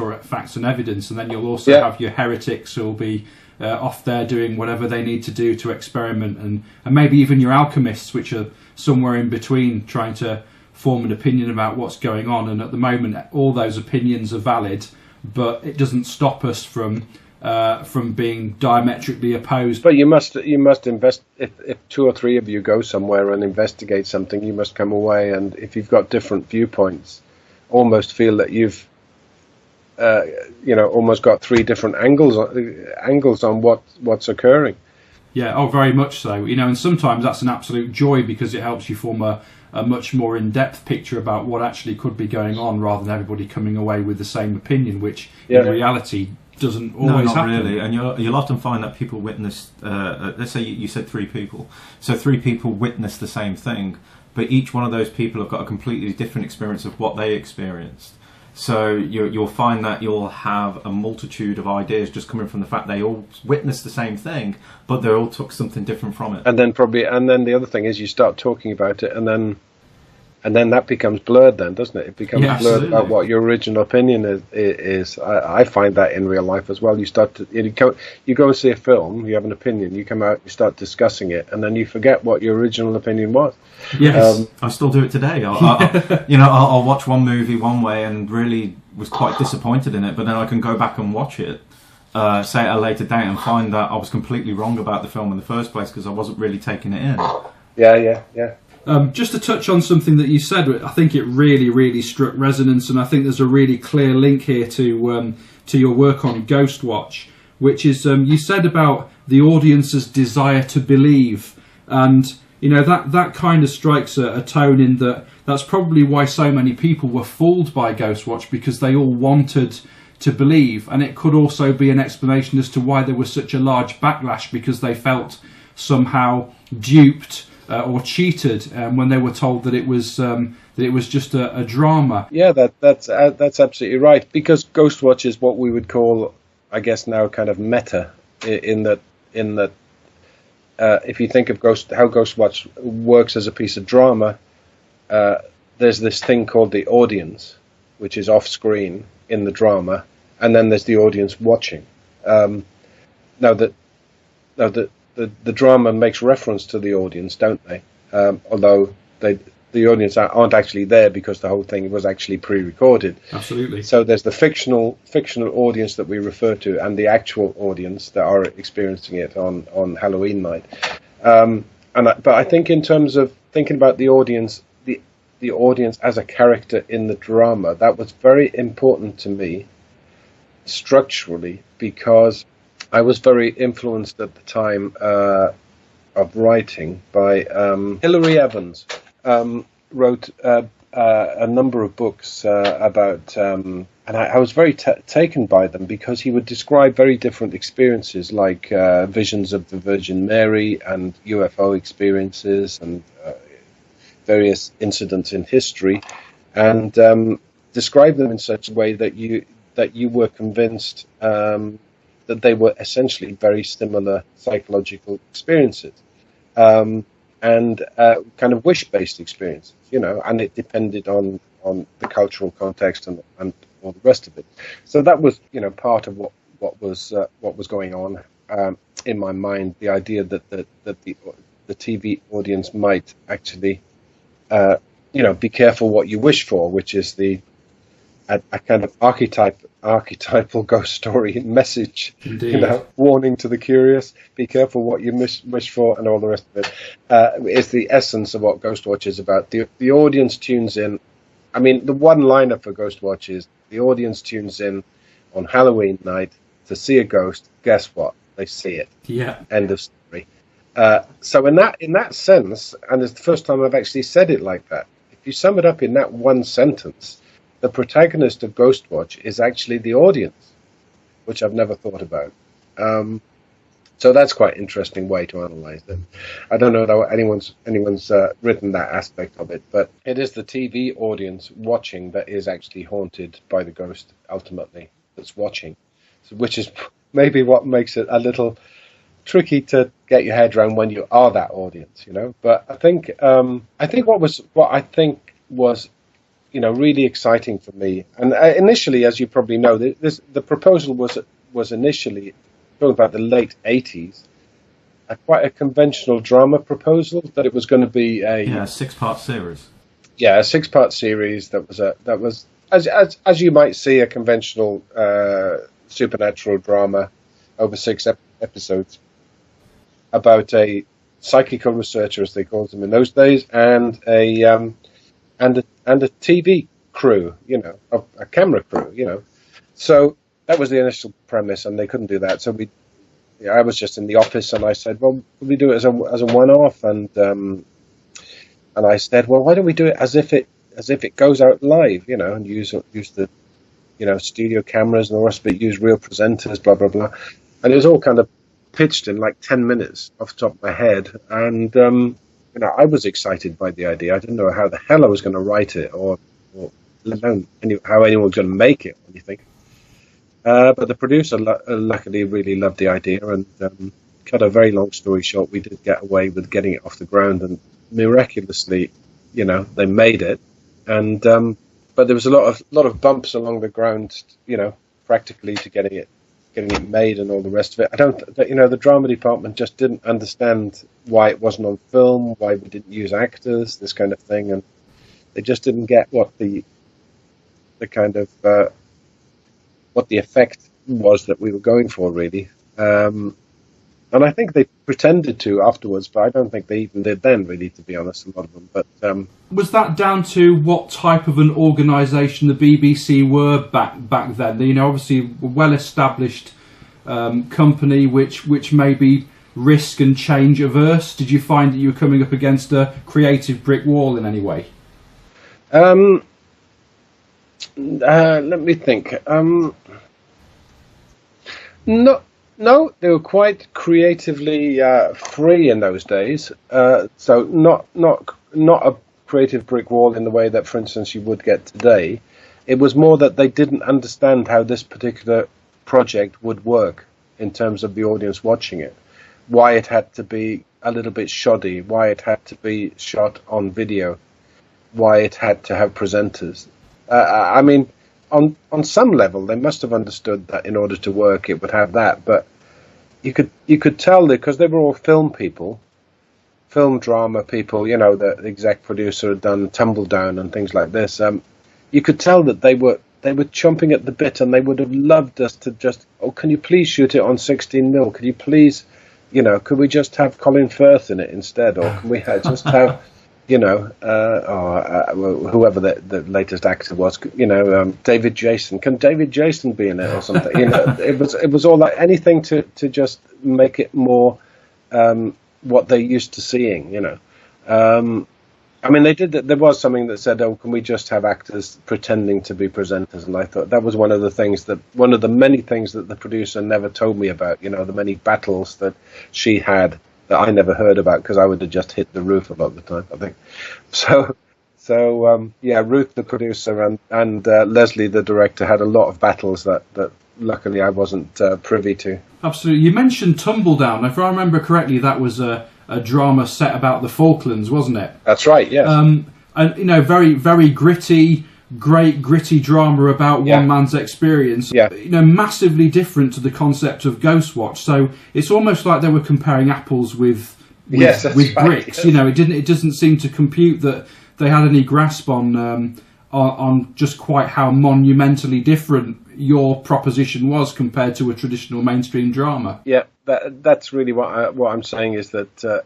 and evidence, and then you'll also have your heretics who will be off there doing whatever they need to do to experiment, and maybe even your alchemists, which are somewhere in between, trying to form an opinion about what's going on. And at the moment, all those opinions are valid, but it doesn't stop us from being diametrically opposed. But you must invest. If two or three of you go somewhere and investigate something, you must come away, and if you've got different viewpoints, almost feel that you've almost got three different angles on what's occurring. Yeah, oh, very much so. And sometimes that's an absolute joy, because it helps you form a much more in-depth picture about what actually could be going on, rather than everybody coming away with the same opinion, which in reality doesn't always happen. No, not really. And you'll often find that people witness, let's say you said three people. So three people witness the same thing, but each one of those people have got a completely different experience of what they experienced. So you'll find that you'll have a multitude of ideas just coming from the fact they all witnessed the same thing, but they all took something different from it. And then the other thing is you start talking about it, and then that becomes blurred, then, doesn't it? It becomes blurred absolutely. About what your original opinion is. I find that in real life as well. You go and see a film, you have an opinion, you come out, you start discussing it, and then you forget what your original opinion was. Yes, I still do it today. I'll watch one movie one way and really was quite disappointed in it, but then I can go back and watch it, say at a later date, and find that I was completely wrong about the film in the first place because I wasn't really taking it in. Yeah. Just to touch on something that you said, I think it really, really struck resonance, and I think there's a really clear link here to your work on Ghostwatch, which is you said about the audience's desire to believe, and that kind of strikes a tone in that's probably why so many people were fooled by Ghostwatch, because they all wanted to believe, and it could also be an explanation as to why there was such a large backlash, because they felt somehow duped or cheated when they were told that it was just a drama. Yeah, that's absolutely right, because Ghostwatch is what we would call, I guess now, kind of meta, in that if you think of how Ghostwatch works as a piece of drama, there's this thing called the audience, which is off screen in the drama, and then there's the audience watching. Now the drama makes reference to the audience, don't they? Although the audience aren't actually there, because the whole thing was actually pre-recorded. Absolutely. So there's the fictional audience that we refer to, and the actual audience that are experiencing it on Halloween night. But I think in terms of thinking about the audience, the audience as a character in the drama, that was very important to me structurally, because I was very influenced at the time of writing by Hilary Evans. Wrote a number of books about, and I was very taken by them, because he would describe very different experiences, like visions of the Virgin Mary and UFO experiences and various incidents in history, and describe them in such a way that you were convinced that they were essentially very similar psychological experiences. And kind of wish-based experiences, and it depended on the cultural context and all the rest of it. So that was, part of what was going on in my mind. The idea that the TV audience might actually, be careful what you wish for, which is a kind of archetypal ghost story message. Indeed. Warning to the curious, be careful what you wish for, and all the rest of it is the essence of what Ghostwatch is about. The audience tunes in. I mean, the one-liner for Ghostwatch is the audience tunes in on Halloween night to see a ghost. Guess what? They see it. Yeah. End of story. So in that sense, and it's the first time I've actually said it like that, if you sum it up in that one sentence, the protagonist of Ghostwatch is actually the audience, which I've never thought about. So that's quite an interesting way to analyze it. I don't know though anyone's written that aspect of it, but it is the TV audience watching that is actually haunted by the ghost ultimately, that's watching, which is maybe what makes it a little tricky to get your head around when you are that audience, But I think what I think was really exciting for me. And initially, as you probably know, the proposal was initially, talking about the late 80s, quite a conventional drama proposal, that it was going to be a 6-part series. Yeah, a 6-part series that was as you might see, a conventional supernatural drama over 6 episodes about a psychical researcher, as they called them in those days, and a TV crew, a camera crew, So that was the initial premise, and they couldn't do that. So I was just in the office, and I said, well, could we do it as a one-off? And I said, well, why don't we do it as if it goes out live, and use the, studio cameras and the rest of it, use real presenters, blah, blah, blah. And it was all kind of pitched in like 10 minutes off the top of my head. And, I was excited by the idea. I didn't know how the hell I was going to write it, or let alone how anyone was going to make it, what do you think? But the producer luckily really loved the idea, and cut a very long story short, we did get away with getting it off the ground, and miraculously, they made it. And but there was a lot of bumps along the ground, practically to getting it made and all the rest of it. The drama department just didn't understand why it wasn't on film, why we didn't use actors, this kind of thing, and they just didn't get what the kind of what the effect was that we were going for, really. And I think they pretended to afterwards, but I don't think they even did then, really, to be honest, a lot of them. But was that down to what type of an organisation the BBC were back then? You know, obviously a well-established company which maybe risk and change averse. Did you find that you were coming up against a creative brick wall in any way? Let me think. No, they were quite creatively free in those days. So not a creative brick wall in the way that, for instance, you would get today. It was more that they didn't understand how this particular project would work in terms of the audience watching it. Why it had to be a little bit shoddy, why it had to be shot on video, why it had to have presenters. I mean, on some level, they must have understood that in order to work, it would have that. But you could tell that because they were all film people, film drama people. You know, the exec producer had done Tumbledown and things like this. You could tell that they were chomping at the bit, and they would have loved us to just, oh, can you please shoot it on 16mm? Could you please, you know, could we just have Colin Firth in it instead, or can we just have you know, whoever the latest actor was, you know, David Jason. Can David Jason be in it or something? You know, it was all like anything to just make it more what they're used to seeing. You know, I mean, they did that. There was something that said, "Oh, can we just have actors pretending to be presenters?" And I thought that was one of the many things that the producer never told me about. You know, the many battles that she had that I never heard about because I would have just hit the roof a lot of the time, I think. So yeah, Ruth, the producer, and Leslie, the director, had a lot of battles that luckily I wasn't privy to. Absolutely. You mentioned Tumbledown. If I remember correctly, that was a drama set about the Falklands, wasn't it? That's right, yes. And, you know, very, very gritty drama about one man's experience. Yeah. You know, massively different to the concept of Ghostwatch. So it's almost like they were comparing apples with right, bricks. yes. You know, it doesn't seem to compute that they had any grasp on just quite how monumentally different your proposition was compared to a traditional mainstream drama. Yeah, that's really what I'm saying is that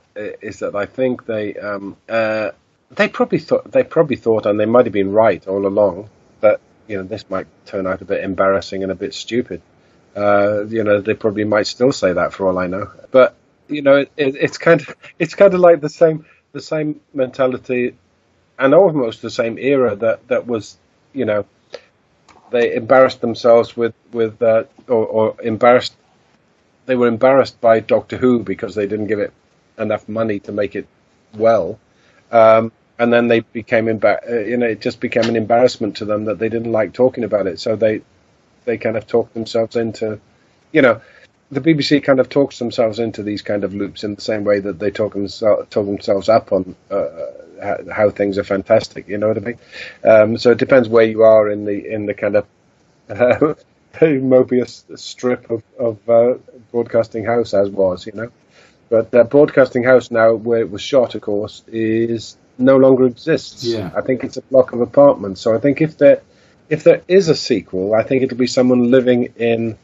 I think they probably thought, and they might have been right all along, that, you know, this might turn out a bit embarrassing and a bit stupid. You know, they probably might still say that for all I know. But, you know, it's kind of like the same mentality and almost the same era that was, you know, they embarrassed themselves or embarrassed. They were embarrassed by Doctor Who because they didn't give it enough money to make it well. And then they became you know, it just became an embarrassment to them that they didn't like talking about it. So they kind of talked themselves into, you know, the BBC kind of talks themselves into these kind of loops in the same way that they talk themselves up on how things are fantastic. You know what I mean? So it depends where you are in the kind of Mobius strip of Broadcasting House, as was, you know. But Broadcasting House now, where it was shot, of course, is no longer exists. Yeah. I think it's a block of apartments. So I think if there is a sequel, I think it'll be someone living in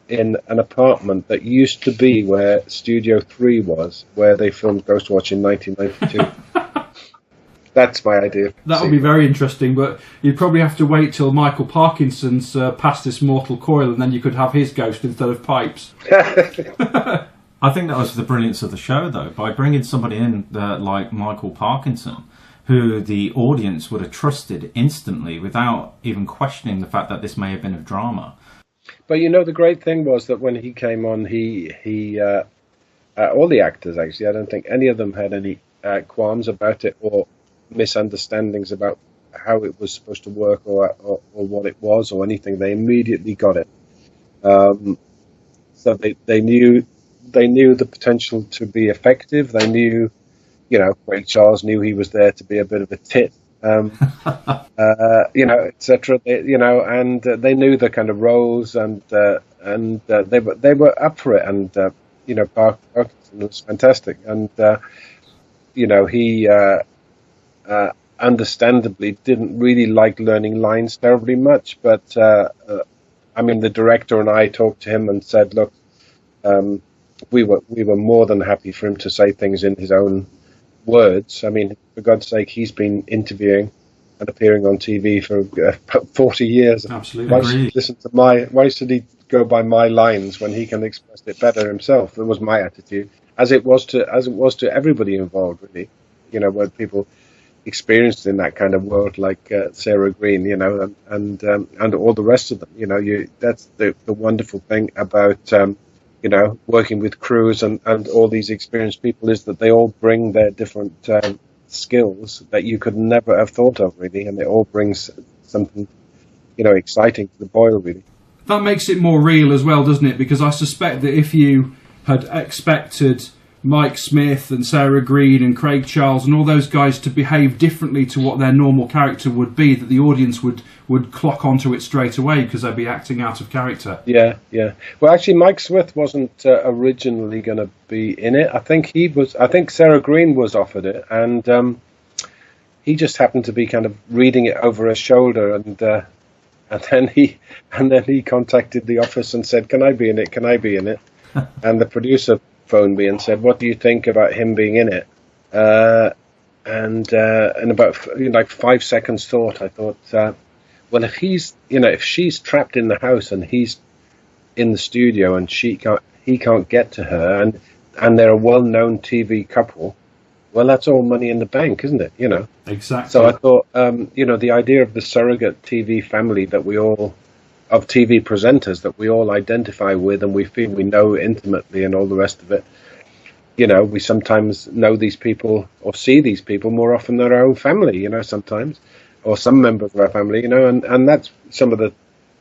an apartment that used to be where Studio 3 was, where they filmed Ghostwatch in 1992. That's my idea. That would be very interesting, but you'd probably have to wait till Michael Parkinson's past this mortal coil, and then you could have his ghost instead of Pipes. I think that was the brilliance of the show, though, by bringing somebody in like Michael Parkinson, who the audience would have trusted instantly without even questioning the fact that this may have been a drama. But you know, the great thing was that when he came on, he all the actors, actually, I don't think any of them had any qualms about it or misunderstandings about how it was supposed to work or what it was or anything. They immediately got it. So they knew the potential to be effective. They knew, you know, Ray Charles knew he was there to be a bit of a tit, you know, etc. You know, and they knew the kind of roles, and they were up for it. And you know, Parkinson was fantastic, and you know, he understandably didn't really like learning lines terribly much, but I mean, the director and I talked to him and said, look, we were more than happy for him to say things in his own words. I mean, for God's sake, he's been interviewing and appearing on TV for 40 years. Absolutely. Why should he go by my lines when he can express it better himself? That was my attitude, as it was to everybody involved, really. You know, when people experienced in that kind of world, like Sarah Green, you know, and all the rest of them. You know, that's the wonderful thing about you know, working with crews and all these experienced people, is that they all bring their different skills that you could never have thought of, really, and it all brings something, you know, exciting to the boil, really. That makes it more real as well, doesn't it? Because I suspect that if you had expected Mike Smith and Sarah Green and Craig Charles and all those guys to behave differently to what their normal character would be, that the audience would clock onto it straight away because they'd be acting out of character. Yeah. Well, actually, Mike Smith wasn't originally going to be in it. I think Sarah Green was offered it, and he just happened to be kind of reading it over her shoulder, and then he contacted the office and said, "Can I be in it? Can I be in it?" And the producer phoned me and said, "What do you think about him being in it?" And about like 5 seconds thought, I thought, well, if she's trapped in the house and he's in the studio and he can't get to her, and they're a well-known TV couple, well, that's all money in the bank, isn't it? You know. Exactly. So I thought, you know, the idea of the surrogate TV family of TV presenters that we all identify with and we feel we know intimately and all the rest of it. You know, we sometimes know these people or see these people more often than our own family, you know, sometimes, or some members of our family, you know, and that's some of the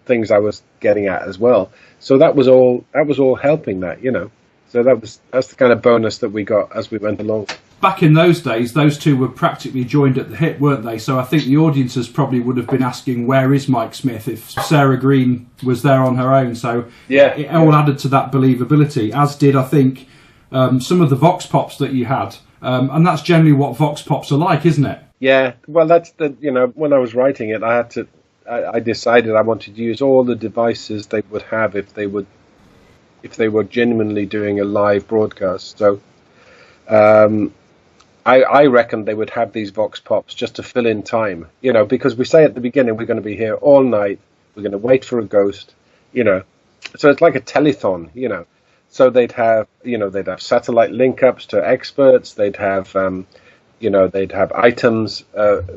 things I was getting at as well. So that was all helping that, you know. So that's the kind of bonus that we got as we went along. Back in those days, those two were practically joined at the hip, weren't they? So I think the audiences probably would have been asking, where is Mike Smith, if Sarah Green was there on her own? So it all added to that believability, as did, I think, some of the vox pops that you had. And that's generally what vox pops are like, isn't it? Yeah, well, that's when I was writing it, I decided I wanted to use all the devices they would have if they were genuinely doing a live broadcast. So I reckon they would have these vox pops just to fill in time, you know, because we say at the beginning we're going to be here all night, we're going to wait for a ghost, you know. So it's like a telethon, you know. So they'd have satellite link-ups to experts, they'd have items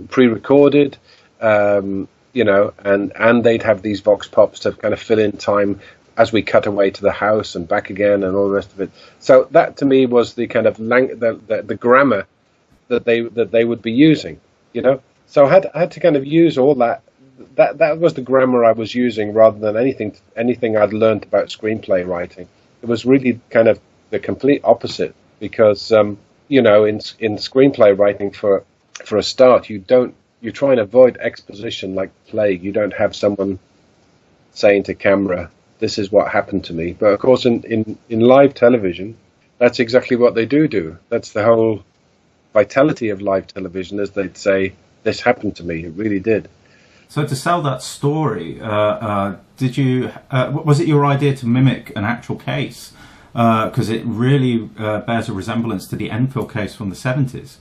pre-recorded, you know, and they'd have these vox pops to kind of fill in time as we cut away to the house and back again and all the rest of it. So that to me was the kind of the grammar that they would be using, you know. So I had to kind of use all that. That was the grammar I was using rather than anything I'd learned about screenplay writing. It was really kind of the complete opposite, because you know, in screenplay writing, for a start, you try and avoid exposition like plague. You don't have someone saying to camera, "This is what happened to me." But of course, in live television, that's exactly what they do. That's the whole vitality of live television, is they'd say, "This happened to me. It really did." So to sell that story, was it your idea to mimic an actual case? Because it really bears a resemblance to the Enfield case from the 70s.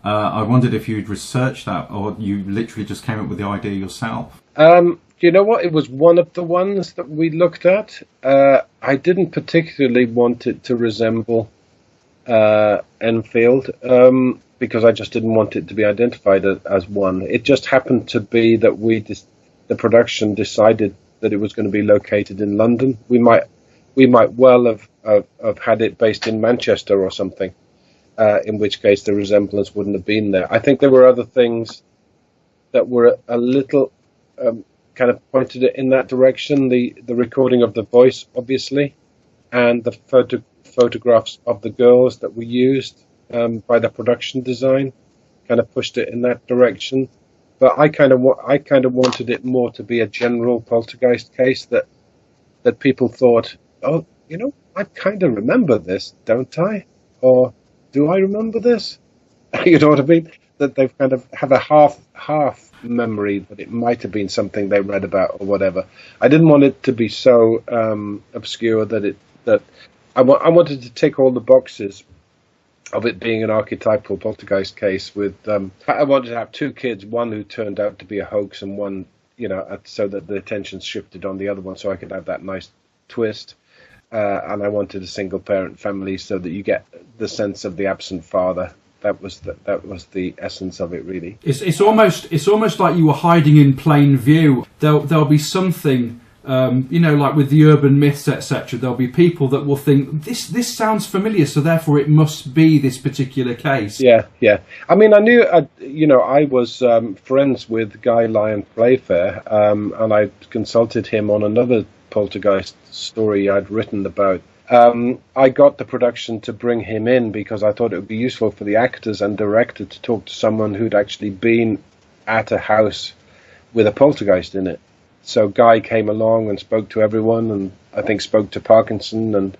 I wondered if you'd researched that, or you literally just came up with the idea yourself. You know what? It was one of the ones that we looked at. I didn't particularly want it to resemble Enfield, because I just didn't want it to be identified as one. It just happened to be that the production decided that it was going to be located in London. We might well have had it based in Manchester or something, in which case the resemblance wouldn't have been there. I think there were other things that were a little kind of pointed it in that direction. The recording of the voice, obviously, and the photographs of the girls that were used by the production design kind of pushed it in that direction. But I kind of wanted it more to be a general poltergeist case that people thought, oh, you know, I kind of remember this, don't I? Or do I remember this? You know what I mean? that they've kind of have a half memory that it might have been something they read about or whatever. I didn't want it to be so obscure that I wanted to tick all the boxes of it being an archetypal poltergeist case. With I wanted to have two kids, one who turned out to be a hoax, and one, so that the attention shifted on the other one, so I could have that nice twist. And I wanted a single parent family so that you get the sense of the absent father. That was the essence of it, really. It's almost like you were hiding in plain view. There'll be something, like with the urban myths, etc. There'll be people that will think this sounds familiar, so therefore it must be this particular case. Yeah. I mean, I knew, I was friends with Guy Lyon Playfair, and I consulted him on another poltergeist story I'd written about. I got the production to bring him in because I thought it would be useful for the actors and director to talk to someone who'd actually been at a house with a poltergeist in it. So Guy came along and spoke to everyone, and I think spoke to Parkinson, and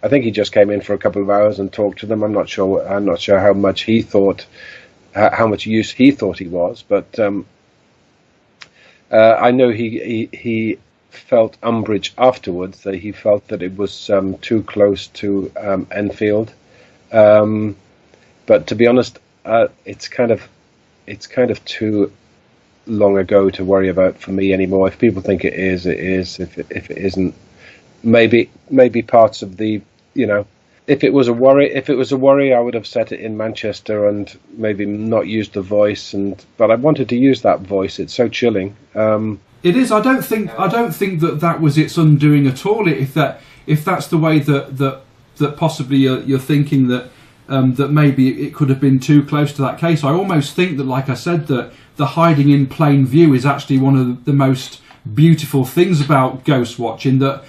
I think he just came in for a couple of hours and talked to them. I'm not sure how much he thought, how much use he thought he was, but I know he felt umbrage afterwards, that he felt that it was too close to Enfield. But to be honest, it's kind of too long ago to worry about for me anymore. If people think it is, it is. If it isn't, maybe parts of the, if it was a worry, I would have set it in Manchester and maybe not used the voice. But I wanted to use that voice. It's so chilling. It is. I don't think that was its undoing at all. If that's the way that possibly you're thinking that maybe it could have been too close to that case. I almost think that, like I said, that the hiding in plain view is actually one of the most beautiful things about Ghostwatch, in that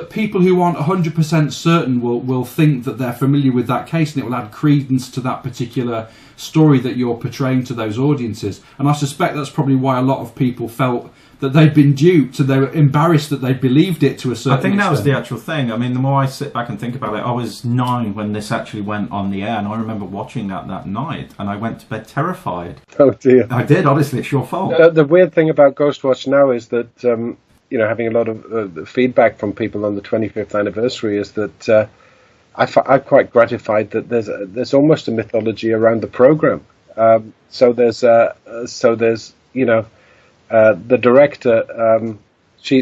people who aren't 100% certain will think that they're familiar with that case, and it will add credence to that particular story that you're portraying to those audiences. And I suspect that's probably why a lot of people felt that they'd been duped, and they were embarrassed that they believed it to a certain extent. I think that was the actual thing. I mean, the more I sit back and think about it, I was 9 when this actually went on the air, and I remember watching that night, and I went to bed terrified. Oh dear. I did, honestly, it's your fault. The weird thing about Ghostwatch now is that, having a lot of feedback from people on the 25th anniversary, is that I'm quite gratified that there's almost a mythology around the program. So there's the director, she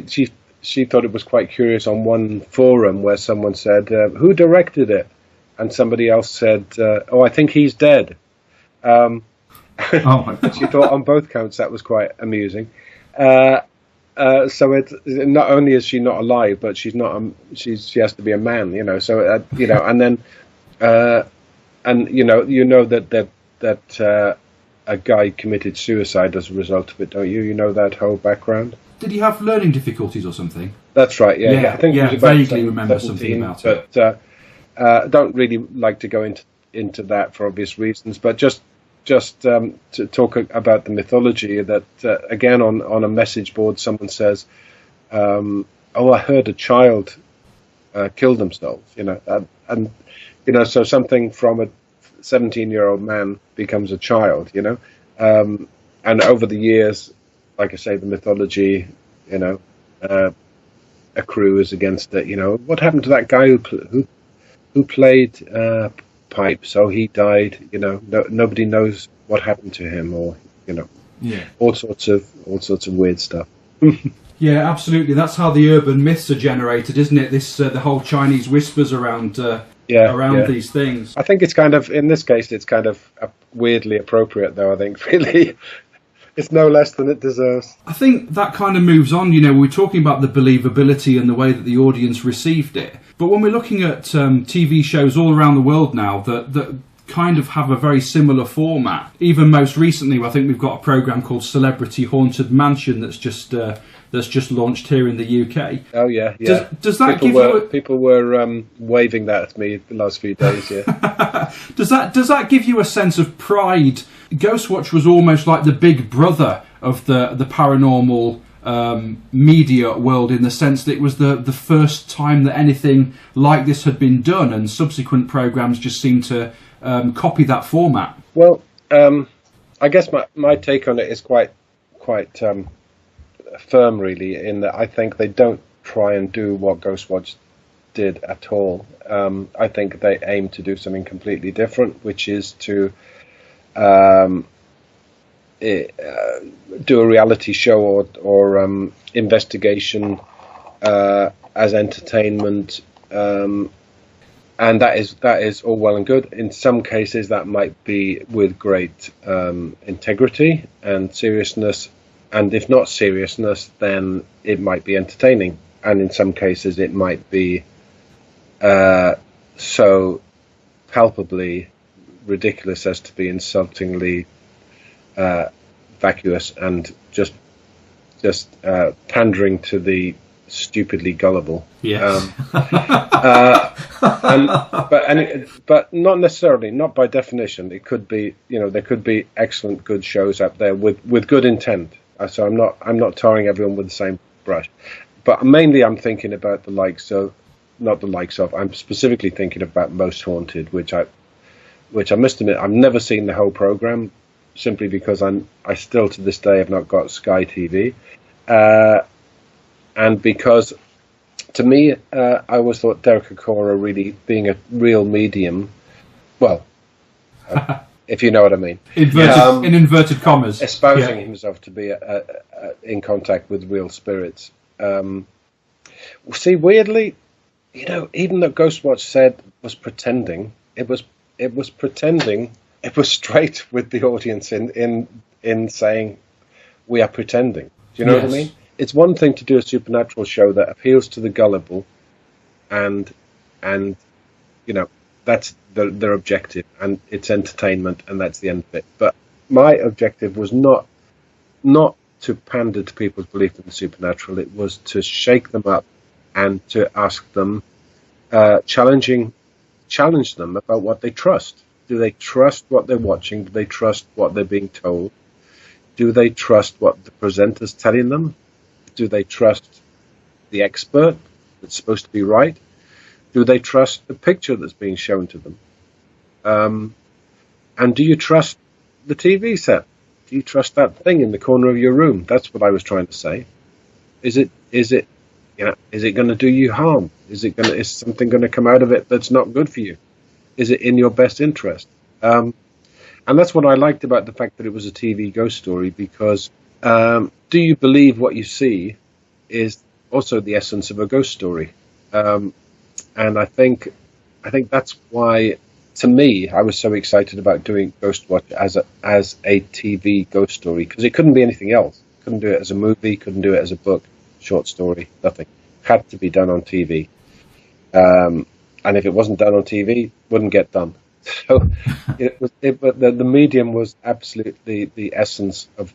thought it was quite curious on one forum where someone said, who directed it? And somebody else said, I think he's dead. Oh my God. She thought on both counts that was quite amusing. So it's not only is she not alive, but she's not. She has to be a man, So and then that a guy committed suicide as a result of it, don't you? You know that whole background. Did he have learning difficulties or something? That's right. Yeah. I think I it was about vaguely remember something about it. But I don't really like to go into that for obvious reasons. But just to talk about the mythology, that again on a message board, someone says, I heard a child kill themselves, and so something from a 17-year-old man becomes a child, and over the years, like I say, the mythology, accrues against it. What happened to that guy who played pipes? Oh, he died. Nobody knows what happened to him, or all sorts of weird stuff. Yeah, absolutely. That's how the urban myths are generated, isn't it? This the whole Chinese whispers around these things. I think it's kind of, in this case, it's kind of weirdly appropriate, though. I think really, it's no less than it deserves. I think that kind of moves on. We're talking about the believability and the way that the audience received it. But when we're looking at TV shows all around the world now that kind of have a very similar format, even most recently, I think we've got a program called Celebrity Haunted Mansion that's just launched here in the UK. Oh yeah. Does that people were waving that at me the last few days? Yeah. Does that give you a sense of pride? Ghostwatch was almost like the big brother of the paranormal media world, in the sense that it was the first time that anything like this had been done, and subsequent programs just seem to copy that format. Well, I guess my take on it is quite firm, really, in that I think they don't try and do what Ghostwatch did at all. I think they aim to do something completely different, which is to do a reality show or investigation as entertainment, and that is all well and good. In some cases, that might be with great integrity and seriousness, and if not seriousness, then it might be entertaining. And in some cases, it might be so palpably ridiculous as to be insultingly vacuous and just pandering to the stupidly gullible. Yes. But not necessarily, not by definition. It could be, there could be excellent, good shows out there with good intent. So I'm not tarring everyone with the same brush. But mainly I'm thinking about I'm specifically thinking about Most Haunted, which I must admit I've never seen the whole program, simply because I still to this day have not got Sky TV, and because to me I always thought Derek Acorah really being a real medium, well, if you know what I mean, in inverted commas, espousing himself to be in contact with real spirits. See, weirdly, even though Ghostwatch said was pretending, it was pretending. It was straight with the audience in saying we are pretending. Do you know what I mean? It's one thing to do a supernatural show that appeals to the gullible, and that's their objective, and it's entertainment, and that's the end of it. But my objective was not to pander to people's belief in the supernatural. It was to shake them up and to ask them, challenge them about what they trust. Do they trust what they're watching? Do they trust what they're being told? Do they trust what the presenter's telling them? Do they trust the expert that's supposed to be right? Do they trust the picture that's being shown to them? And do you trust the TV set? Do you trust that thing in the corner of your room? That's what I was trying to say. Is it going to do you harm? Is something going to come out of it that's not good for you? Is it in your best interest? And that's what I liked about the fact that it was a TV ghost story, because do you believe what you see is also the essence of a ghost story. And I think that's why, to me, I was so excited about doing Ghostwatch as a TV ghost story, because it couldn't be anything else. Couldn't do it as a movie, couldn't do it as a book, short story, nothing. Had to be done on TV. And if it wasn't done on TV, it wouldn't get done. So but the medium was absolutely the essence of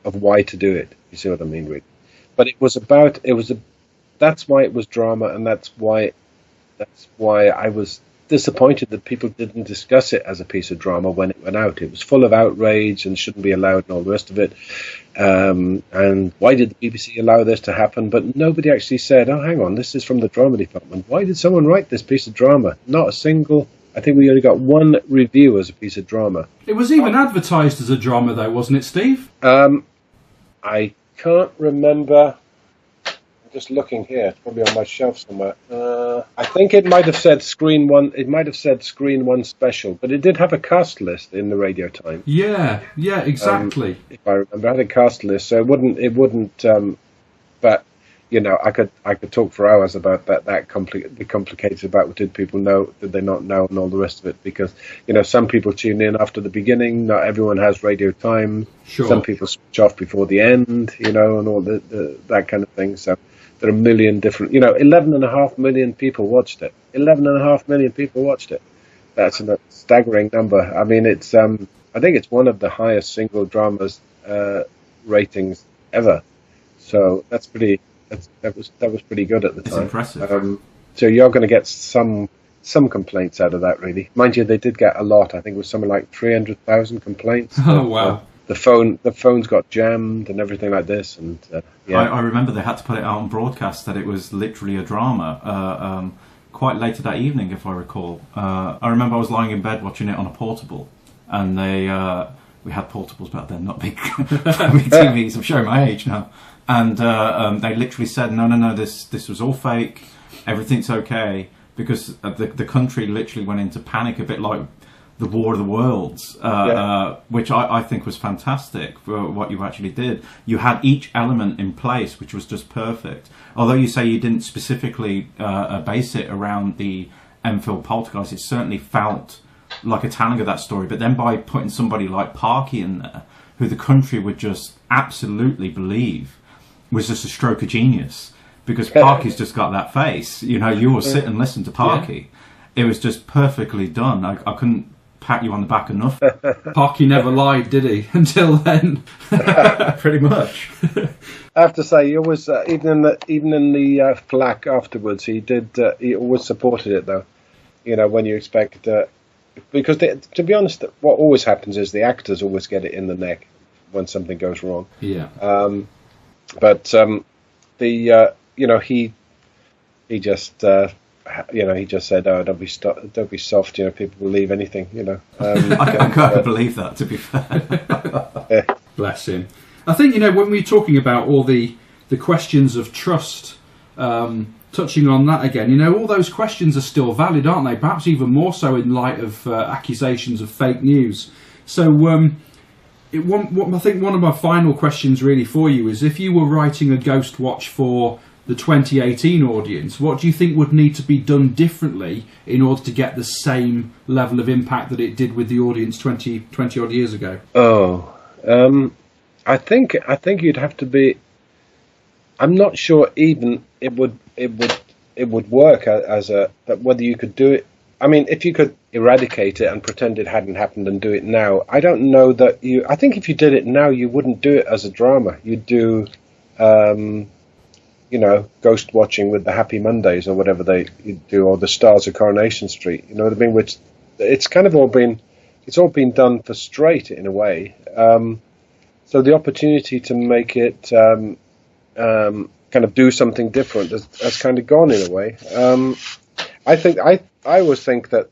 why to do it. You see what I mean, really? But that's why it was drama, and that's why I was disappointed that people didn't discuss it as a piece of drama when it went out. It was full of outrage and shouldn't be allowed and all the rest of it. And why did the BBC allow this to happen? But nobody actually said, oh, hang on, this is from the drama department. Why did someone write this piece of drama? Not a single... I think we only got one review as a piece of drama. It was even advertised as a drama, though, wasn't it, Steve? I can't remember. I'm just looking here. It's probably on my shelf somewhere. I think it might have said Screen One. It might have said Screen One Special, but it did have a cast list in the Radio Times. Yeah, exactly. If I remember, it had a cast list, so it wouldn't. But I could talk for hours about that complicated about did people know, did they not know, and all the rest of it, because some people tune in after the beginning. Not everyone has Radio Time. Sure. Some people switch off before the end, and all that kind of thing. So there are a million different. 11.5 million people watched it. 11.5 million people watched it. That's a staggering number. I mean, it's I think it's one of the highest single dramas ratings ever. So that's pretty. That was pretty good at the time. It's impressive. So you're going to get some complaints out of that, really. Mind you, they did get a lot. I think it was something like 300,000 complaints. Oh, wow. The phones got jammed and everything like this. And I remember they had to put it out on broadcast that it was literally a drama. Quite later that evening, if I recall. I remember I was lying in bed watching it on a portable, and they we had portables back then, not big big TVs. I'm showing my age now. And they literally said, no, this was all fake. Everything's okay, because the country literally went into panic, a bit like the War of the Worlds, which I think was fantastic for what you actually did. You had each element in place, which was just perfect. Although you say you didn't specifically base it around the Enfield poltergeist, it certainly felt like a telling of that story. But then by putting somebody like Parky in there, who the country would just absolutely believe was just a stroke of genius, because Parky's just got that face. You know, you will sit and listen to Parky. Yeah. It was just perfectly done. I couldn't pat you on the back enough. Parky never lied, did he? Until then, pretty much. I have to say, he always, even in the flak afterwards, he always supported it, though. You know, when you expect, because to be honest, what always happens is the actors always get it in the neck when something goes wrong. Yeah. But you know, he just he just said, "Oh, don't be soft. You know, people believe anything." You know, I can't believe that. To be fair, bless him. I think, you know, when we're talking about all the questions of trust, touching on that again, you know, all those questions are still valid, aren't they? Perhaps even more so in light of accusations of fake news. So, I think one of my final questions really for you is, if you were writing a Ghostwatch for the 2018 audience, what do you think would need to be done differently in order to get the same level of impact that it did with the audience 20 odd years ago? I think you'd have to be. I'm not sure even it would work as a, but whether you could do it. I mean, if you could eradicate it and pretend it hadn't happened and do it now, I don't know that you. I think if you did it now, you wouldn't do it as a drama. You'd do, you know, ghost watching with the Happy Mondays or whatever they do, or the Stars of Coronation Street. You know what I mean? Which it's kind of all been done for straight in a way. So the opportunity to make it kind of do something different has kind of gone in a way. I think I always think that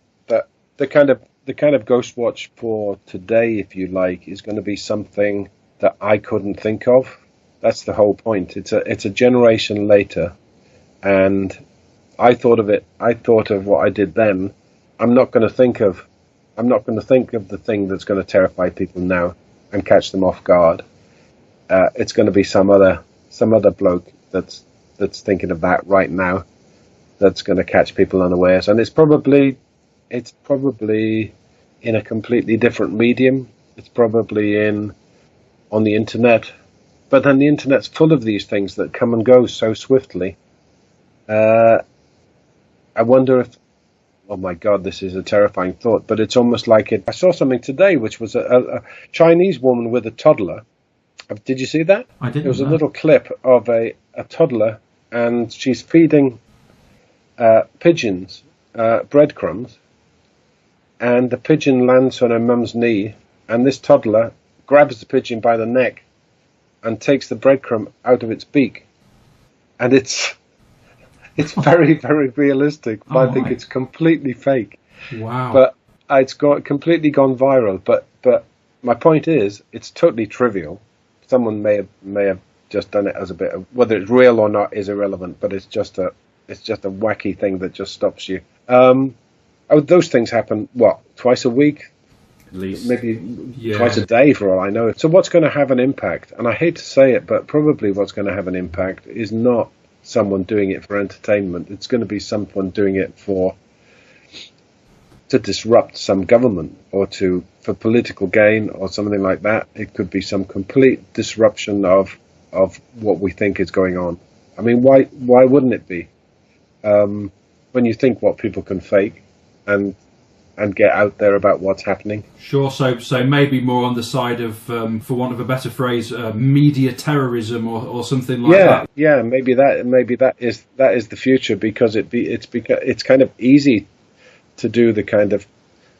the kind of Ghostwatch for today, if you like, is going to be something that I couldn't think of. That's the whole point. It's a generation later, and I thought of it. I thought of what I did then. I'm not going to think of the thing that's going to terrify people now and catch them off guard. It's going to be some other bloke that's thinking of that right now, that's going to catch people unawares, and it's probably in a completely different medium. It's probably on the internet, but then the internet's full of these things that come and go so swiftly. I wonder if, oh my God, this is a terrifying thought, but it's almost like it. I saw something today which was a Chinese woman with a toddler. Did you see that? I didn't. It was a little clip of a toddler, and she's feeding pigeons breadcrumbs, and the pigeon lands on her mum's knee, and this toddler grabs the pigeon by the neck and takes the breadcrumb out of its beak. And it's very, very realistic, but I think it's completely fake. Wow. But it's completely gone viral. But my point is, it's totally trivial. Someone may have just done it as a bit of, whether it's real or not is irrelevant, but it's just a wacky thing that just stops you. Those things happen, twice a week? At least. Maybe twice a day for all I know. So what's going to have an impact? And I hate to say it, but probably what's going to have an impact is not someone doing it for entertainment. It's going to be someone doing it to disrupt some government, or for political gain or something like that. It could be some complete disruption of what we think is going on. I mean, why wouldn't it be? When you think what people can fake and get out there about what's happening. Sure. So maybe more on the side of, for want of a better phrase, media terrorism or something like that. Yeah. Maybe that is the future, because it's kind of easy to do the kind of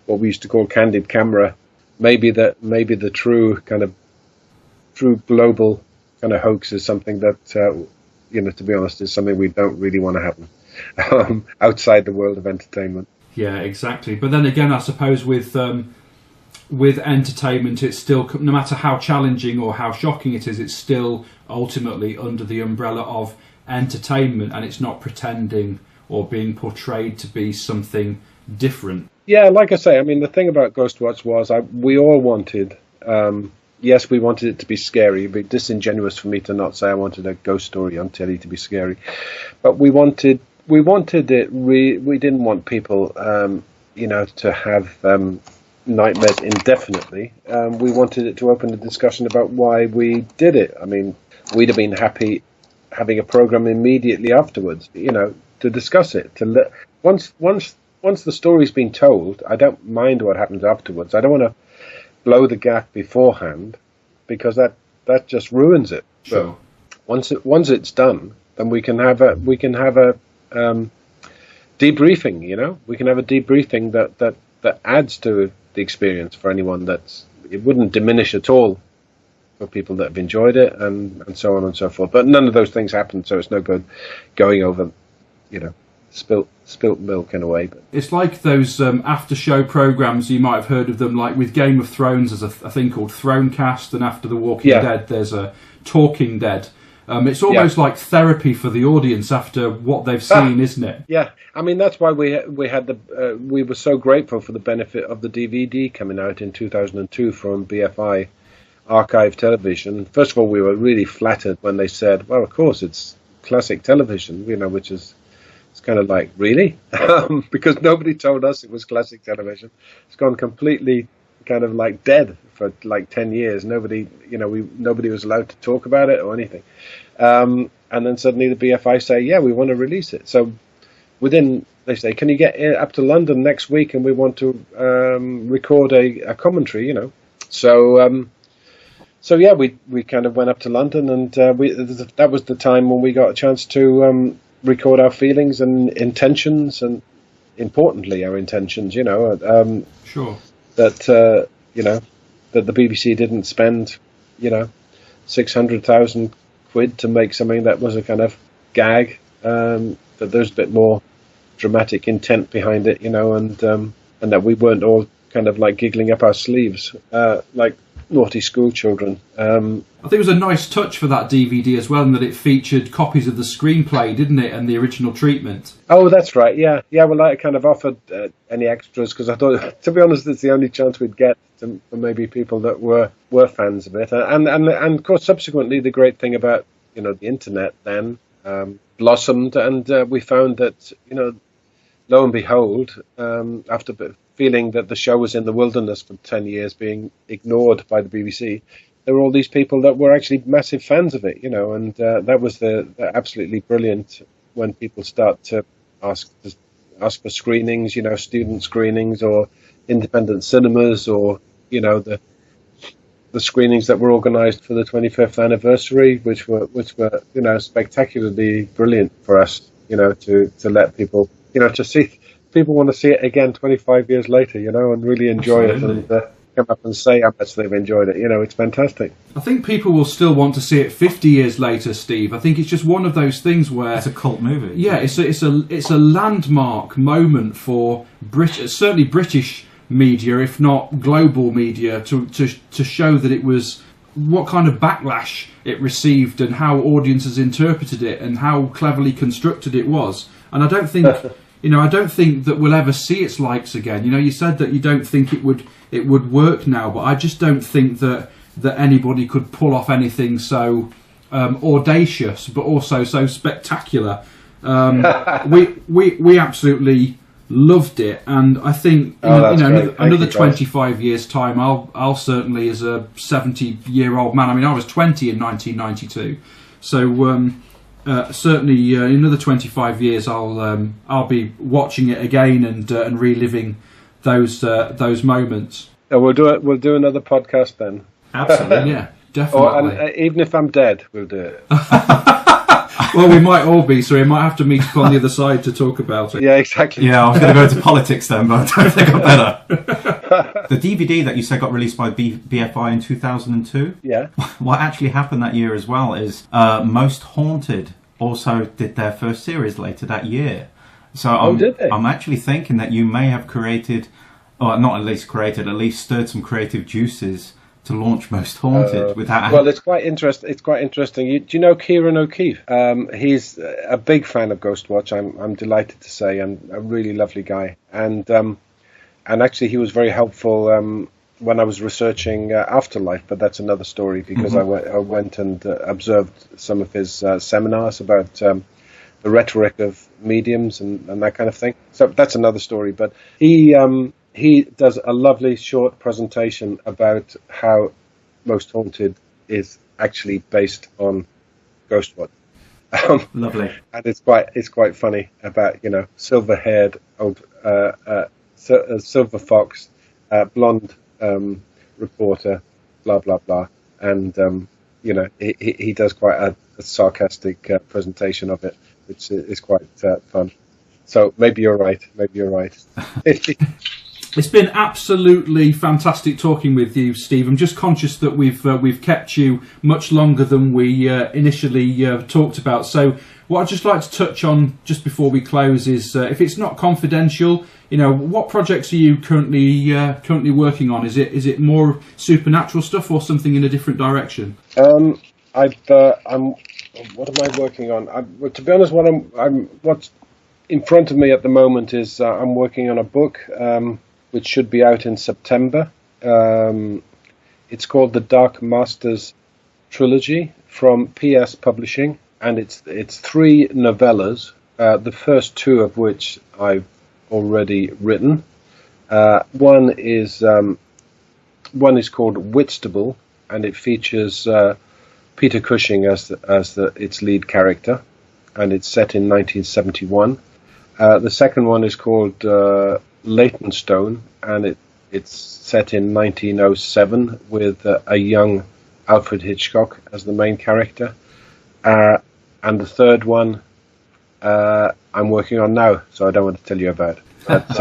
what we used to call candid camera. Maybe the true global kind of hoax is something that to be honest, is something we don't really want to happen outside the world of entertainment. Yeah, exactly. But then again, I suppose with with entertainment, it's still, no matter how challenging or how shocking it is, it's still ultimately under the umbrella of entertainment, and it's not pretending or being portrayed to be something different. Yeah, like I say, I mean, the thing about Ghostwatch was we all wanted, yes, we wanted it to be scary. It'd be disingenuous for me to not say I wanted a ghost story on telly to be scary. But we wanted it, we didn't want people, to have nightmares indefinitely. We wanted it to open a discussion about why we did it. I mean, we'd have been happy having a program immediately afterwards, to discuss it. Once the story's been told, I don't mind what happens afterwards. I don't want to blow the gaff beforehand, because that just ruins it. Sure. But once it's done, then we can have a debriefing. We can have a debriefing that adds to the experience for anyone. It wouldn't diminish at all for people that have enjoyed it, and so on and so forth. But none of those things happened, so it's no good going over, spilt milk in a way. But it's like those after show programs, you might have heard of them, like with Game of Thrones there's a thing called Thronecast, and after The Walking Dead there's a Talking Dead. It's almost like therapy for the audience after what they've seen, isn't it? Yeah, I mean, that's why we had we were so grateful for the benefit of the DVD coming out in 2002 from BFI Archive Television. First of all, we were really flattered when they said, well, of course, it's classic television, which is, it's kind of like, really? Because nobody told us it was classic television. It's gone completely kind of like dead for like 10 years. Nobody was allowed to talk about it or anything. And then suddenly the BFI say, yeah, we want to release it. So they say, can you get up to London next week, and we want to record a commentary, So yeah, we kind of went up to London, and that was the time when we got a chance to record our feelings and intentions, and importantly our intentions. Sure. That that the BBC didn't spend 600,000 quid to make something that was a kind of gag. That there's a bit more dramatic intent behind it, and that we weren't all kind of like giggling up our sleeves like naughty school children. I think it was a nice touch for that DVD as well, in that it featured copies of the screenplay, didn't it, and the original treatment. Oh, that's right. Yeah. Well, I kind of offered any extras because I thought, to be honest, it's the only chance we'd get for maybe people that were fans of it. And of course, subsequently, the great thing about the internet then blossomed, and we found that lo and behold, after feeling that the show was in the wilderness for 10 years, being ignored by the BBC, there were all these people that were actually massive fans of it, and that was the absolutely brilliant when people start to ask for screenings, student screenings or independent cinemas, or the screenings that were organised for the 25th anniversary, which were spectacularly brilliant for us, to let people, to see. People want to see it again 25 years later, and really enjoy Absolutely. it, and come up and say how much they've enjoyed it. It's fantastic. I think people will still want to see it 50 years later, Steve. I think it's just one of those things where it's a cult movie. Yeah, it's a landmark moment for certainly British media, if not global media, to show that it was, what kind of backlash it received, and how audiences interpreted it, and how cleverly constructed it was. And I don't think I don't think that we'll ever see its likes again. You said that you don't think it would work now, but I just don't think that anybody could pull off anything so audacious, but also so spectacular. We absolutely loved it, and I think another 25 years time, I'll certainly, as a 70-year-old man. I mean, I was 20 in 1992, so. Certainly, in another 25 years, I'll be watching it again and reliving those moments. We'll do another podcast then. Absolutely, yeah, definitely. And even if I'm dead, we'll do it. Well, we might all be, so we might have to meet up on the other side to talk about it. Yeah, exactly. Yeah, I was going to go into politics then, but I don't think I'm better. The DVD that you said got released by BFI in 2002. Yeah. What actually happened that year as well is Most Haunted also did their first series later that year. So did they? I'm actually thinking that you may have created or not at least created, at least stirred some creative juices to launch Most Haunted without. Well, it's quite interesting. It's quite interesting. Do you know Kieran O'Keefe? He's a big fan of Ghostwatch. I'm delighted to say, and a really lovely guy. And actually, he was very helpful when I was researching Afterlife. But that's another story, because I went and observed some of his seminars about the rhetoric of mediums and that kind of thing. So that's another story. But he does a lovely short presentation about how Most Haunted is actually based on Ghostwatch. Lovely. And it's quite funny about, silver-haired old silver fox, blonde reporter, blah blah blah, and he does quite a sarcastic presentation of it, which is quite fun. So maybe you're right. It's been absolutely fantastic talking with you, Steve. I'm just conscious that we've kept you much longer than we initially talked about. So what I'd just like to touch on just before we close is, if it's not confidential, what projects are you currently working on? Is it more supernatural stuff or something in a different direction? What am I working on? Well, to be honest, what's in front of me at the moment is I'm working on a book. Which should be out in September. It's called the Dark Masters Trilogy from PS Publishing, and it's 3 novellas. The first 2 of which I've already written. One is called Whitstable, and it features Peter Cushing as its lead character, and it's set in 1971. The second one is called Leytonstone, and it's set in 1907 with a young Alfred Hitchcock as the main character. And the third one I'm working on now, so I don't want to tell you about it. But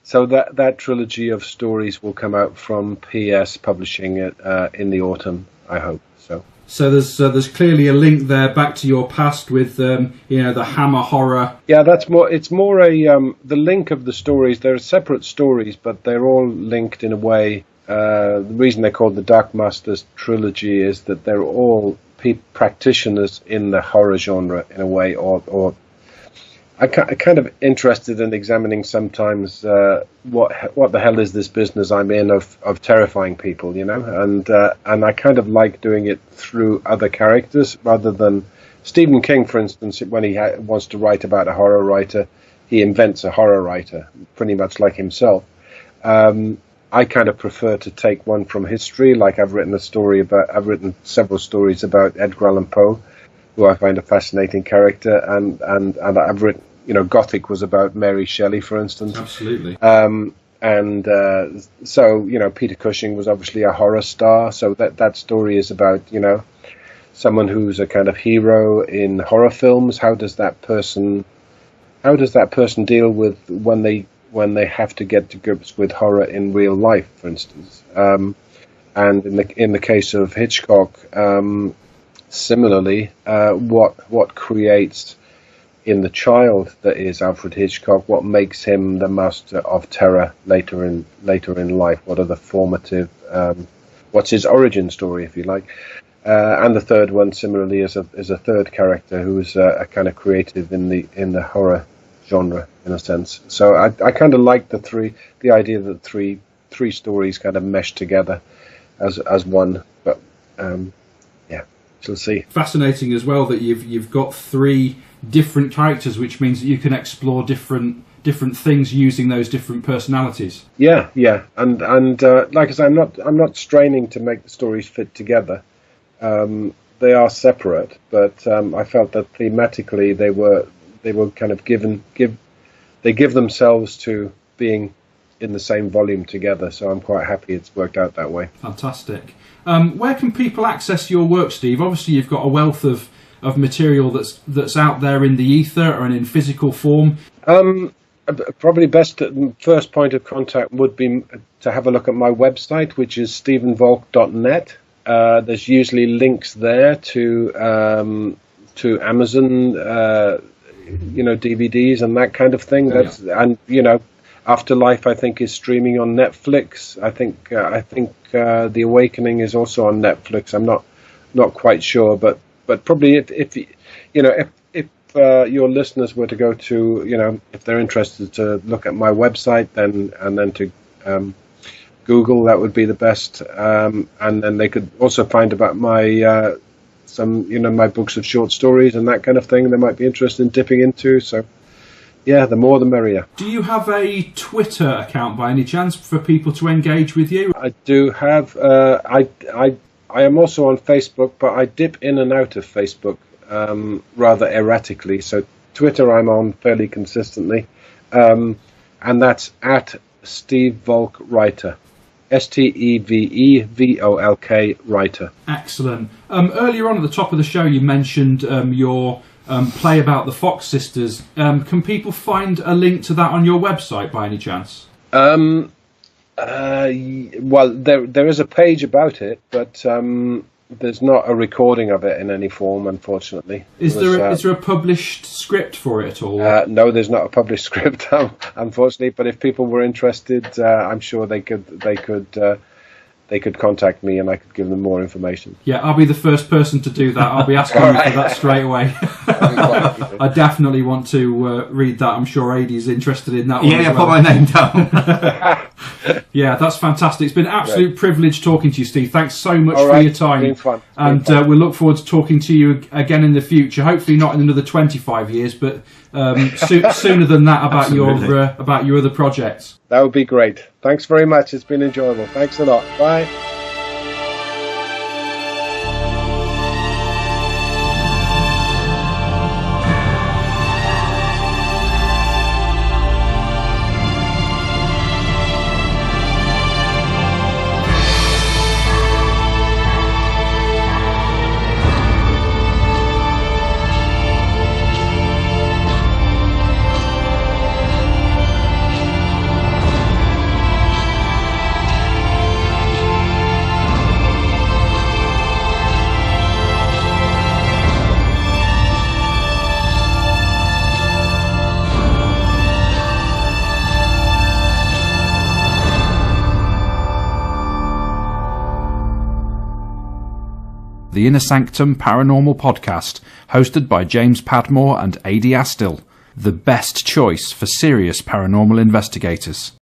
so that trilogy of stories will come out from PS Publishing in the autumn, I hope. So there's clearly a link there back to your past with the Hammer horror. Yeah, it's more the link of the stories. They're separate stories, but they're all linked in a way. The reason they're called the Dark Masters Trilogy is that they're all practitioners in the horror genre in a way, or I'm kind of interested in examining sometimes what the hell is this business I'm in of terrifying people, and I kind of like doing it through other characters rather than Stephen King, for instance. When he wants to write about a horror writer, he invents a horror writer, pretty much like himself. I kind of prefer to take one from history, like I've written several stories about Edgar Allan Poe, who I find a fascinating character, and I've written, Gothic was about Mary Shelley, for instance. Absolutely. So Peter Cushing was obviously a horror star, so that story is about, someone who's a kind of hero in horror films. How does that person deal with when they have to get to grips with horror in real life, for instance? And in the case of Hitchcock, similarly, what creates in the child that is Alfred Hitchcock, what makes him the master of terror later in life? What are the formative? What's his origin story, if you like? And the third one, similarly, is a third character who is a kind of creative in the horror genre, in a sense. So I kind of like the idea that three stories kind of mesh together as one. But yeah, we'll see. Fascinating as well that you've got 3 different characters, which means that you can explore different things using those different personalities. Yeah, and like I say, I'm not straining to make the stories fit together. They are separate, but I felt that thematically they were kind of give themselves to being in the same volume together. So I'm quite happy it's worked out that way. Fantastic. Where can people access your work, Steve? Obviously, you've got a wealth of material that's out there in the ether and in physical form. Probably first point of contact would be to have a look at my website, which is stephenvolk.net. There's usually links there to Amazon, DVDs and that kind of thing. Afterlife, I think, is streaming on Netflix. I think The Awakening is also on Netflix. I'm not quite sure, but probably if your listeners were to go to, if they're interested to look at my website, then to Google, that would be the best. And then they could also find about my my books of short stories and that kind of thing they might be interested in dipping into. So, yeah, the more the merrier. Do you have a Twitter account by any chance for people to engage with you? I do have. I am also on Facebook, but I dip in and out of Facebook rather erratically. So Twitter I'm on fairly consistently, and that's at Steve Volk Writer. STEVEVOLK Writer. Excellent. Earlier on at the top of the show, you mentioned your play about the Fox sisters. Can people find a link to that on your website by any chance? Well, there is a page about it, but there's not a recording of it in any form, unfortunately. Is there a published script for it at all? No, there's not a published script, unfortunately. But if people were interested, I'm sure they could contact me and I could give them more information. Yeah, I'll be the first person to do that. I'll be asking you for that straight away. I definitely want to read that. I'm sure Adie's interested in that one as well. Put my name down. Yeah, that's fantastic. It's been an absolute privilege talking to you, Steve. Thanks so much for your time. It's been fun. And we look forward to talking to you again in the future. Hopefully not in another 25 years, but sooner than that about your other projects. That would be great. Thanks very much. It's been enjoyable. Thanks a lot. Bye. The Inner Sanctum Paranormal Podcast, hosted by James Padmore and Adie Astill, the best choice for serious paranormal investigators.